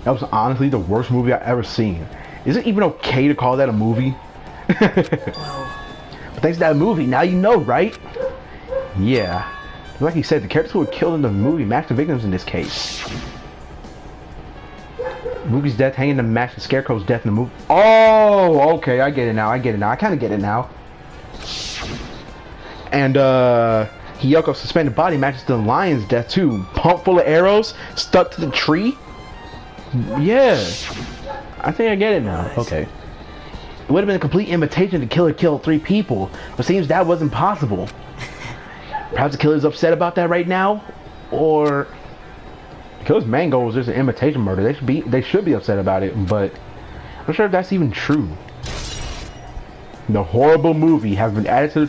That was honestly the worst movie I've ever seen. Is it even okay to call that a movie? But thanks to that movie, now you know, right? Yeah. Like he said, the characters who were killed in the movie matched the victims in this case. Movie's death hanging to match the Scarecrow's death in the movie. Oh, okay, I get it now. I kind of get it now. And Hiyoko's suspended body matches the lion's death too. Pumped full of arrows, stuck to the tree. Yeah, I think I get it now. Okay. It would have been a complete imitation to killer killed 3 people, but seems that wasn't possible. Perhaps the killer's upset about that right now, or the killer's main goal was just an imitation murder. They should be upset about it, but I'm not sure if that's even true. The horrible movie has been added to the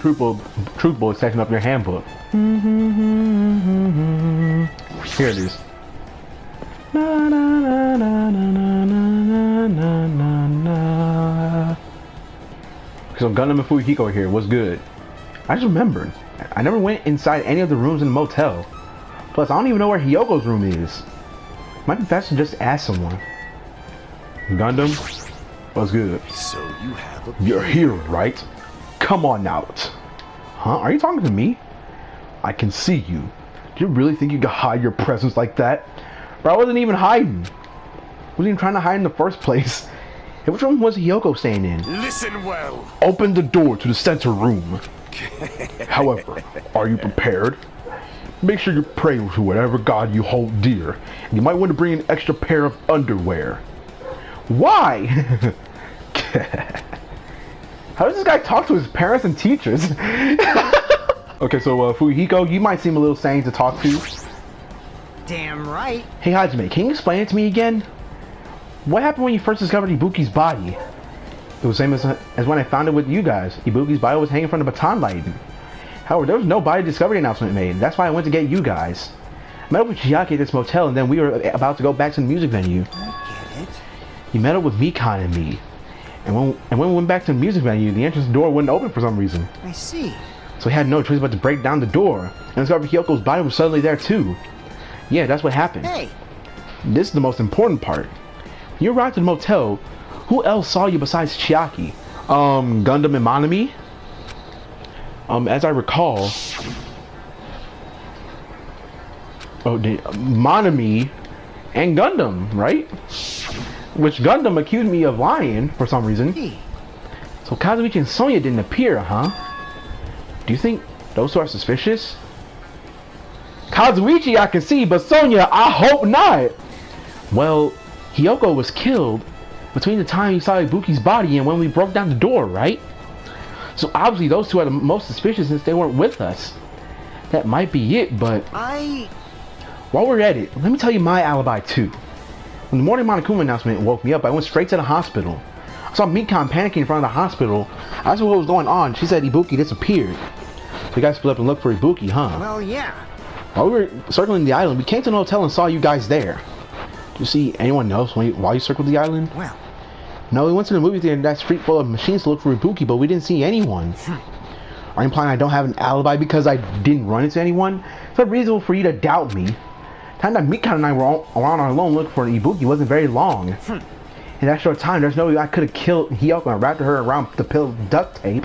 truth bullet section of your handbook. Here it is. Na, na, na, na, na, na, na, na, na. So Gundam and Fuyuhiko here. What's good? I just remembered. I never went inside any of the rooms in the motel. Plus, I don't even know where Hyogo's room is. Might be faster to just ask someone. Gundam, what's good? So you have a... You're here, right? Come on out. Huh? Are you talking to me? I can see you. Do you really think you can hide your presence like that? Bro, I wasn't even hiding. I wasn't even trying to hide in the first place. Hey, which room was Hyoko staying in? Listen well. Open the door to the center room. However, are you prepared? Make sure you pray to whatever god you hold dear. And you might want to bring an extra pair of underwear. Why? How does this guy talk to his parents and teachers? Okay, so Fuyuhiko, you might seem a little sane to talk to. Damn right. Hey Hajime, can you explain it to me again? What happened when you first discovered Ibuki's body? It was the same as when I found it with you guys. Ibuki's body was hanging from the baton light. However, there was no body discovery announcement made. That's why I went to get you guys. I met up with Chiaki at this motel, and then we were about to go back to the music venue. I get it. He met up with Mikan and me. And when we went back to the music venue, the entrance door wouldn't open for some reason. I see. So we had no choice but to break down the door. And discovered Hyoko's body was suddenly there too. Yeah, that's what happened. Hey. This is the most important part. When you arrived at the motel, who else saw you besides Chiaki? Gundam and Monami? As I recall... Monami and Gundam, right? Which Gundam accused me of lying for some reason. Hey. So Kazuichi and Sonya didn't appear, huh? Do you think those two are suspicious? Kazuichi I can see, but Sonya I hope not! Well, Hyoko was killed between the time you saw Ibuki's body and when we broke down the door, right? So obviously those two are the most suspicious since they weren't with us. That might be it, but... While we're at it, let me tell you my alibi too. When the morning Monokuma announcement woke me up, I went straight to the hospital. I saw Mikan panicking in front of the hospital. I asked her what was going on. She said Ibuki disappeared. So you guys split up and looked for Ibuki, huh? Well, yeah. While we were circling the island, we came to the hotel and saw you guys there. Did you see anyone else while you circled the island? Well, No, we went to the movie theater in that street full of machines to look for Ibuki, but we didn't see anyone. Are you implying I don't have an alibi because I didn't run into anyone? It's not reasonable for you to doubt me. The time that Mika and I were on our own looking for Ibuki wasn't very long. In that short time, there's no way I could have killed Hiyoko and wrapped her around the pill of duct tape.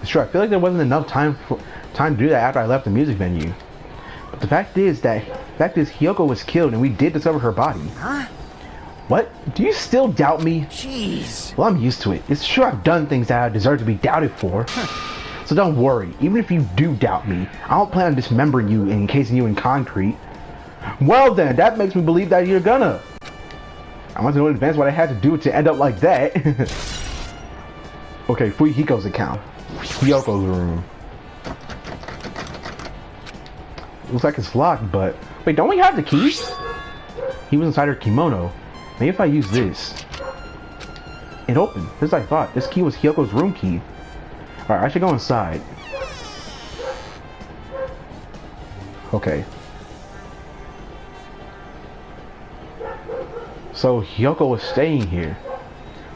It's true, I feel like there wasn't enough time to do that after I left the music venue. But the fact is Hiyoko was killed and we did discover her body. Huh? What? Do you still doubt me? Jeez. Well, I'm used to it. It's true I've done things that I deserve to be doubted for. So don't worry, even if you do doubt me, I don't plan on dismembering you and encasing you in concrete. Well then, that makes me believe that you're gonna. I want to know in advance what I had to do to end up like that. Okay, Fuyuhiko's account. Hyoko's room. Looks like it's locked, but... Wait, don't we have the key? He was inside her kimono. Maybe if I use this. It opened, just as I thought. This key was Hyoko's room key. Alright, I should go inside. Okay. So Hyoko was staying here.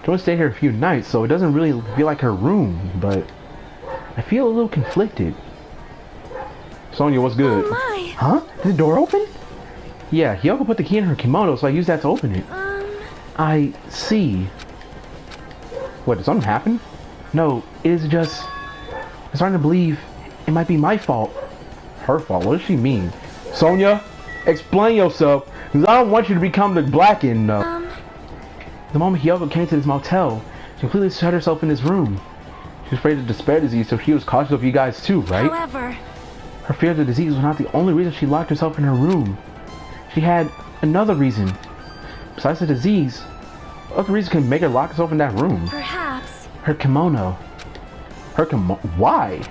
She only stayed here a few nights, so it doesn't really feel like her room, but I feel a little conflicted. Sonia, what's good? Oh my. Huh? Did the door open? Yeah, Hyoko put the key in her kimono, so I used that to open it. I see. What, did something happen? No, it is just... I'm starting to believe it might be my fault. Her fault? What does she mean? Sonia, explain yourself, because I don't want you to become the Blackened. The moment Hyoko came to this motel, she completely shut herself in this room. She was afraid of despair disease, so she was cautious of you guys too, right? However, her fear of the disease was not the only reason she locked herself in her room. She had another reason. Besides the disease, what other reason could make her lock herself in that room? perhaps. Her kimono. Why?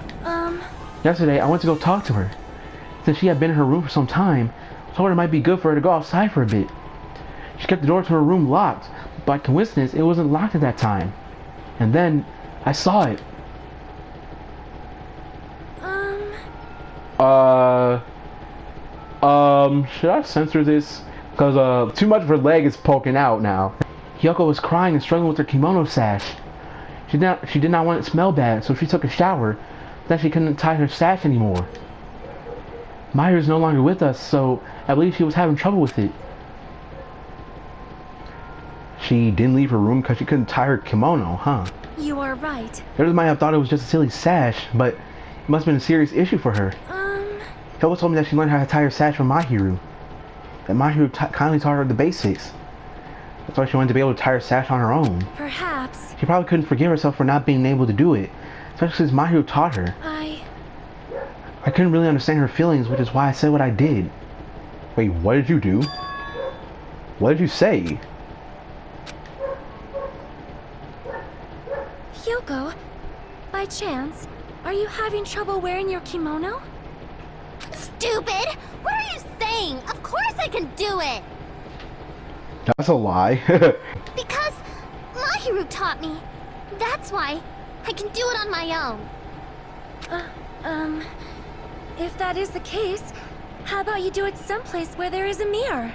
Yesterday, I went to go talk to her. Since she had been in her room for some time, I told her it might be good for her to go outside for a bit. She kept the door to her room locked. By coincidence, it wasn't locked at that time. And then, I saw it. Should I censor this? Because, too much of her leg is poking out now. Hyoko was crying and struggling with her kimono sash. She did not want it to smell bad, so she took a shower. Then she couldn't tie her sash anymore. Mayu is no longer with us, so I believe she was having trouble with it. She didn't leave her room because she couldn't tie her kimono, huh? You are right. Others might have thought it was just a silly sash, but it must have been a serious issue for her. Hyoko told me that she learned how to tie her sash from Mahiru. That Mahiru kindly taught her the basics. That's why she wanted to be able to tie her sash on her own. Perhaps. She probably couldn't forgive herself for not being able to do it, especially since Mahiru taught her. I couldn't really understand her feelings, which is why I said what I did. Wait, what did you do? What did you say? Hyoko, by chance, are you having trouble wearing your kimono? Stupid! What are you saying? Of course I can do it! That's a lie. Because Mahiru taught me. That's why I can do it on my own. If that is the case, how about you do it someplace where there is a mirror?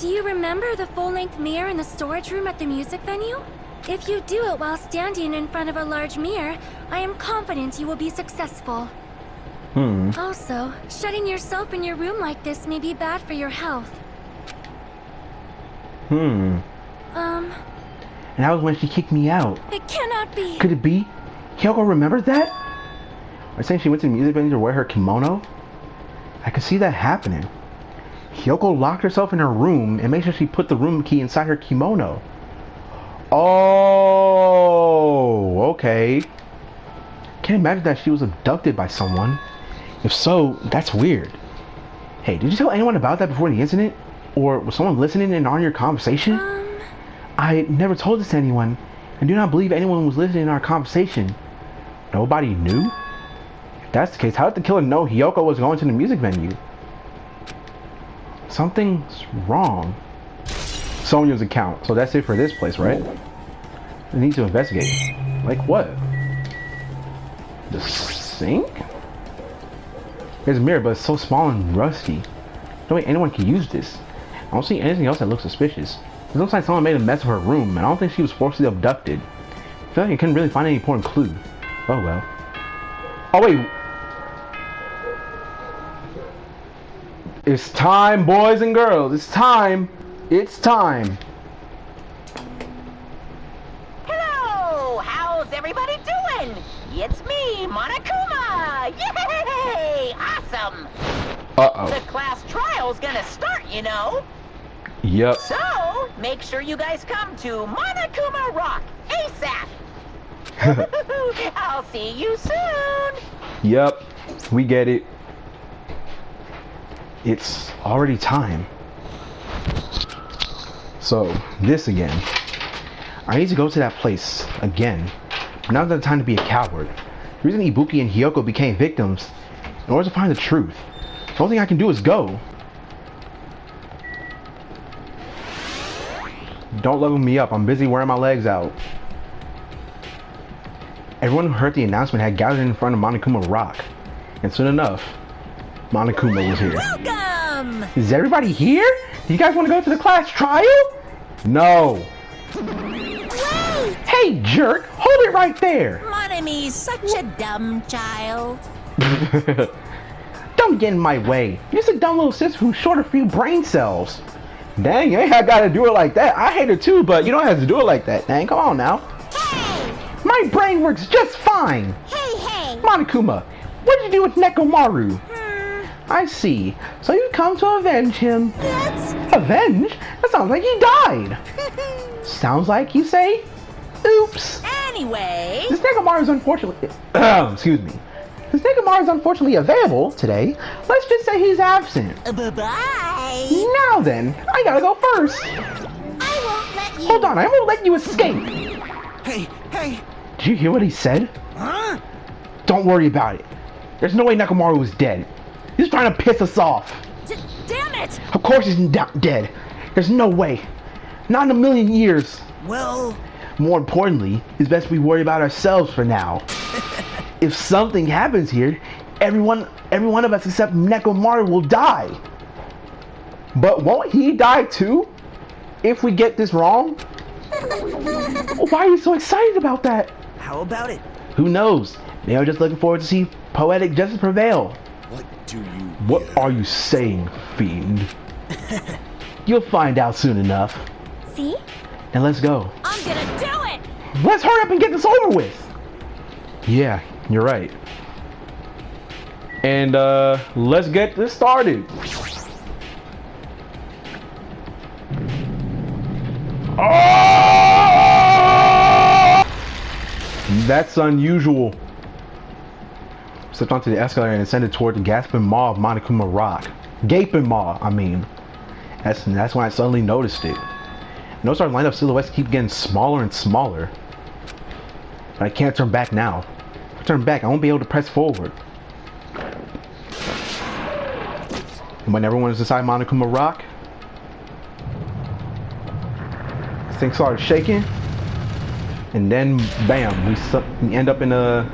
Do you remember the full-length mirror in the storage room at the music venue? If you do it while standing in front of a large mirror, I am confident you will be successful. Also, shutting yourself in your room like this may be bad for your health. And that was when she kicked me out. It cannot be! Could it be? Hyoko remembers that? Are you saying she went to the music venue to wear her kimono? I could see that happening. Hyoko locked herself in her room and made sure she put the room key inside her kimono. Oh, okay. Can't imagine that she was abducted by someone. If so, that's weird. Hey, did you tell anyone about that before the incident? Or was someone listening in on your conversation? I never told this to anyone, and do not believe anyone was listening in our conversation. Nobody knew? If that's the case, how did the killer know Hyoko was going to the music venue? Something's wrong. Sonia's account. So that's it for this place, right? I need to investigate. Like what? The sink? There's a mirror, but it's so small and rusty. No way anyone can use this. I don't see anything else that looks suspicious. It looks like someone made a mess of her room, and I don't think she was forcibly abducted. I feel like I couldn't really find any important clue. Oh well. Oh wait. It's time, boys and girls. It's time. It's time. Hello! How's everybody doing? It's me, Monokuma! Yay! Awesome! Uh-oh. The class trial's gonna start, you know. Yep. So, make sure you guys come to Monokuma Rock ASAP! I'll see you soon! Yep. We get it. It's already time. So, this again. I need to go to that place again. But now's not the time to be a coward. The reason Ibuki and Hiyoko became victims in order to find the truth. The only thing I can do is go. Don't level me up. I'm busy wearing my legs out. Everyone who heard the announcement had gathered in front of Monokuma Rock. And soon enough, Monokuma was here. Welcome! Is everybody here? Do you guys want to go to the class trial? No. Wait! Hey, jerk! Hold it right there! Monomi's such a dumb child. Don't get in my way. You're just a dumb little sister who's short a few brain cells. Dang, you ain't gotta do it like that. I hate her too, but you don't have to do it like that. Dang, come on now. Hey! My brain works just fine. Hey! Monokuma, what'd you do with Nekomaru? I see. So you come to avenge him. That's... Avenge? That sounds like he died. Sounds like you say, oops. Anyway, Since Nekomaru is unfortunately, excuse me. Since Nekomaru is unfortunately available today, let's just say he's absent. bye-bye. Now then, I gotta go first. I won't let you... Hold on, I won't let you escape. Hey! Did you hear what he said? Huh? Don't worry about it. There's no way Nekomaru is dead. He's trying to piss us off. Damn it! Of course he's not dead. There's no way. Not in a million years. Well... More importantly, it's best we worry about ourselves for now. If something happens here, every one of us except Nekomaru will die. But won't he die too? If we get this wrong? Why are you so excited about that? How about it? Who knows? Maybe I'm just looking forward to see poetic justice prevail. What are you saying, fiend? You'll find out soon enough. See? Now let's go. I'm gonna do it! Let's hurry up and get this over with. Yeah, you're right. And let's get this started. Oh! That's unusual. Stepped onto the escalator and ascended toward the gasping maw of Monokuma Rock. Gaping maw, I mean. That's when I suddenly noticed it. Notice our lineup silhouettes keep getting smaller and smaller. But I can't turn back now. If I turn back, I won't be able to press forward. And when everyone is inside Monokuma Rock, things started shaking. And then, bam, we end up in a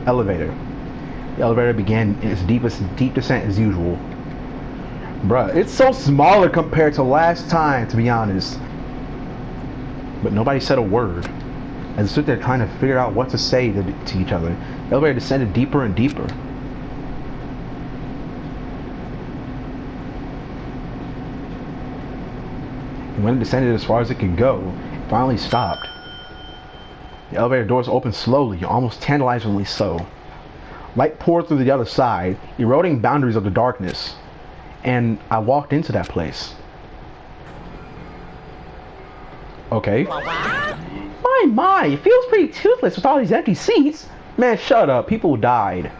elevator. The elevator began its deep descent as usual. Bruh, it's so smaller compared to last time, to be honest. But nobody said a word. As they stood there trying to figure out what to say to each other, the elevator descended deeper and deeper. And when it descended as far as it could go, it finally stopped. The elevator doors opened slowly, almost tantalizingly so. Light poured through the other side, eroding boundaries of the darkness. And I walked into that place. Okay. My, it feels pretty toothless with all these empty seats. Man, shut up. People died.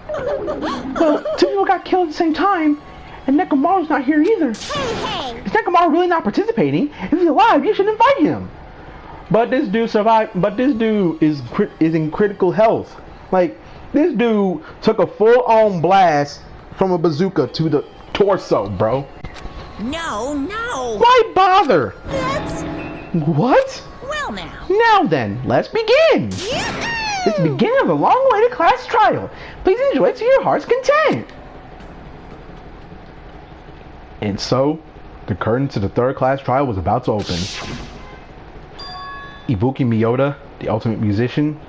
Well, two people got killed at the same time, and Nekomaru's not here either. Hey! Is Nekomaru really not participating? If he's alive, you should invite him. But this dude survived. But this dude is in critical health. Like, this dude took a full-on blast from a bazooka to the torso, bro. No! Why bother? That's... What? Well now. Now then, let's begin. It's the beginning of the long-awaited class trial. Please enjoy it to your heart's content. And so, The curtain to the third class trial was about to open. Ibuki Miyota, the ultimate musician.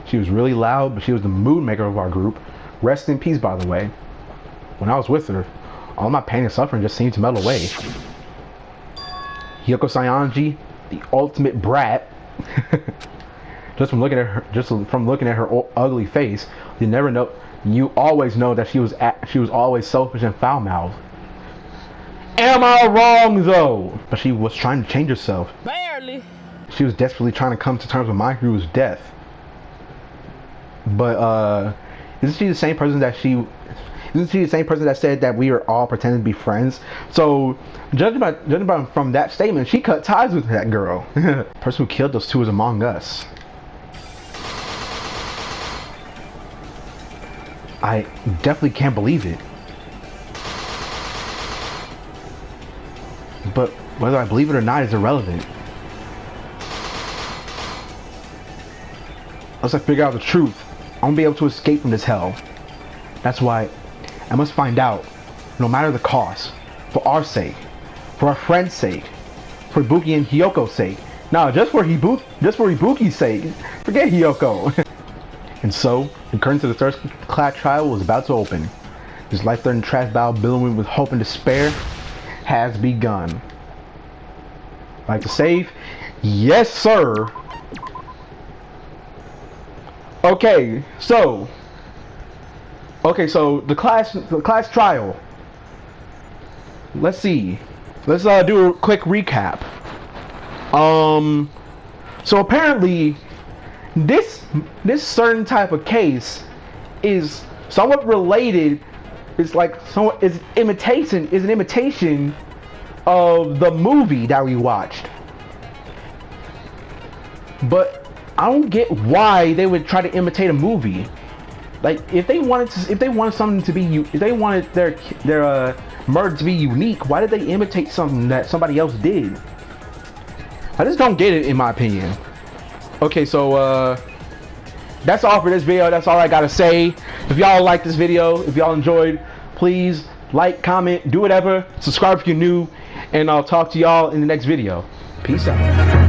She was really loud, but she was the mood maker of our group. Rest in peace, by the way. When I was with her, all my pain and suffering just seemed to melt away. Hiyoko Saionji, the ultimate brat. Just from looking at her ugly face, you always know that she was always selfish and foul-mouthed. Am I wrong though? But she was trying to change herself. Barely. She was desperately trying to come to terms with My Hero's death. But isn't she the same person that said that we are all pretending to be friends? So judging by from that statement, she cut ties with that girl. The person who killed those two is among us. I definitely can't believe it. But whether I believe it or not is irrelevant. Unless I figure out the truth, I won't be able to escape from this hell. That's why I must find out, no matter the cost, for our sake, for our friend's sake, for Ibuki and Hiyoko's sake. No, just for Ibuki's sake. Forget Hiyoko. And so, the curtain to the third class trial was about to open. This life-threatening trash battle billowing with hope and despair has begun. Like to save? Yes, sir. Okay, so the class trial. Let's see. Let's do a quick recap. So apparently this certain type of case is somewhat related. It's like is an imitation of the movie that we watched. But I don't get why they would try to imitate a movie. Like if they wanted their murder to be unique, why did they imitate something that somebody else did? I just don't get it, in my opinion. Okay, so that's all for this video. That's all I gotta say. If y'all like this video, if y'all enjoyed, please like, comment, do whatever, subscribe if you're new, and I'll talk to y'all in the next video. Peace out.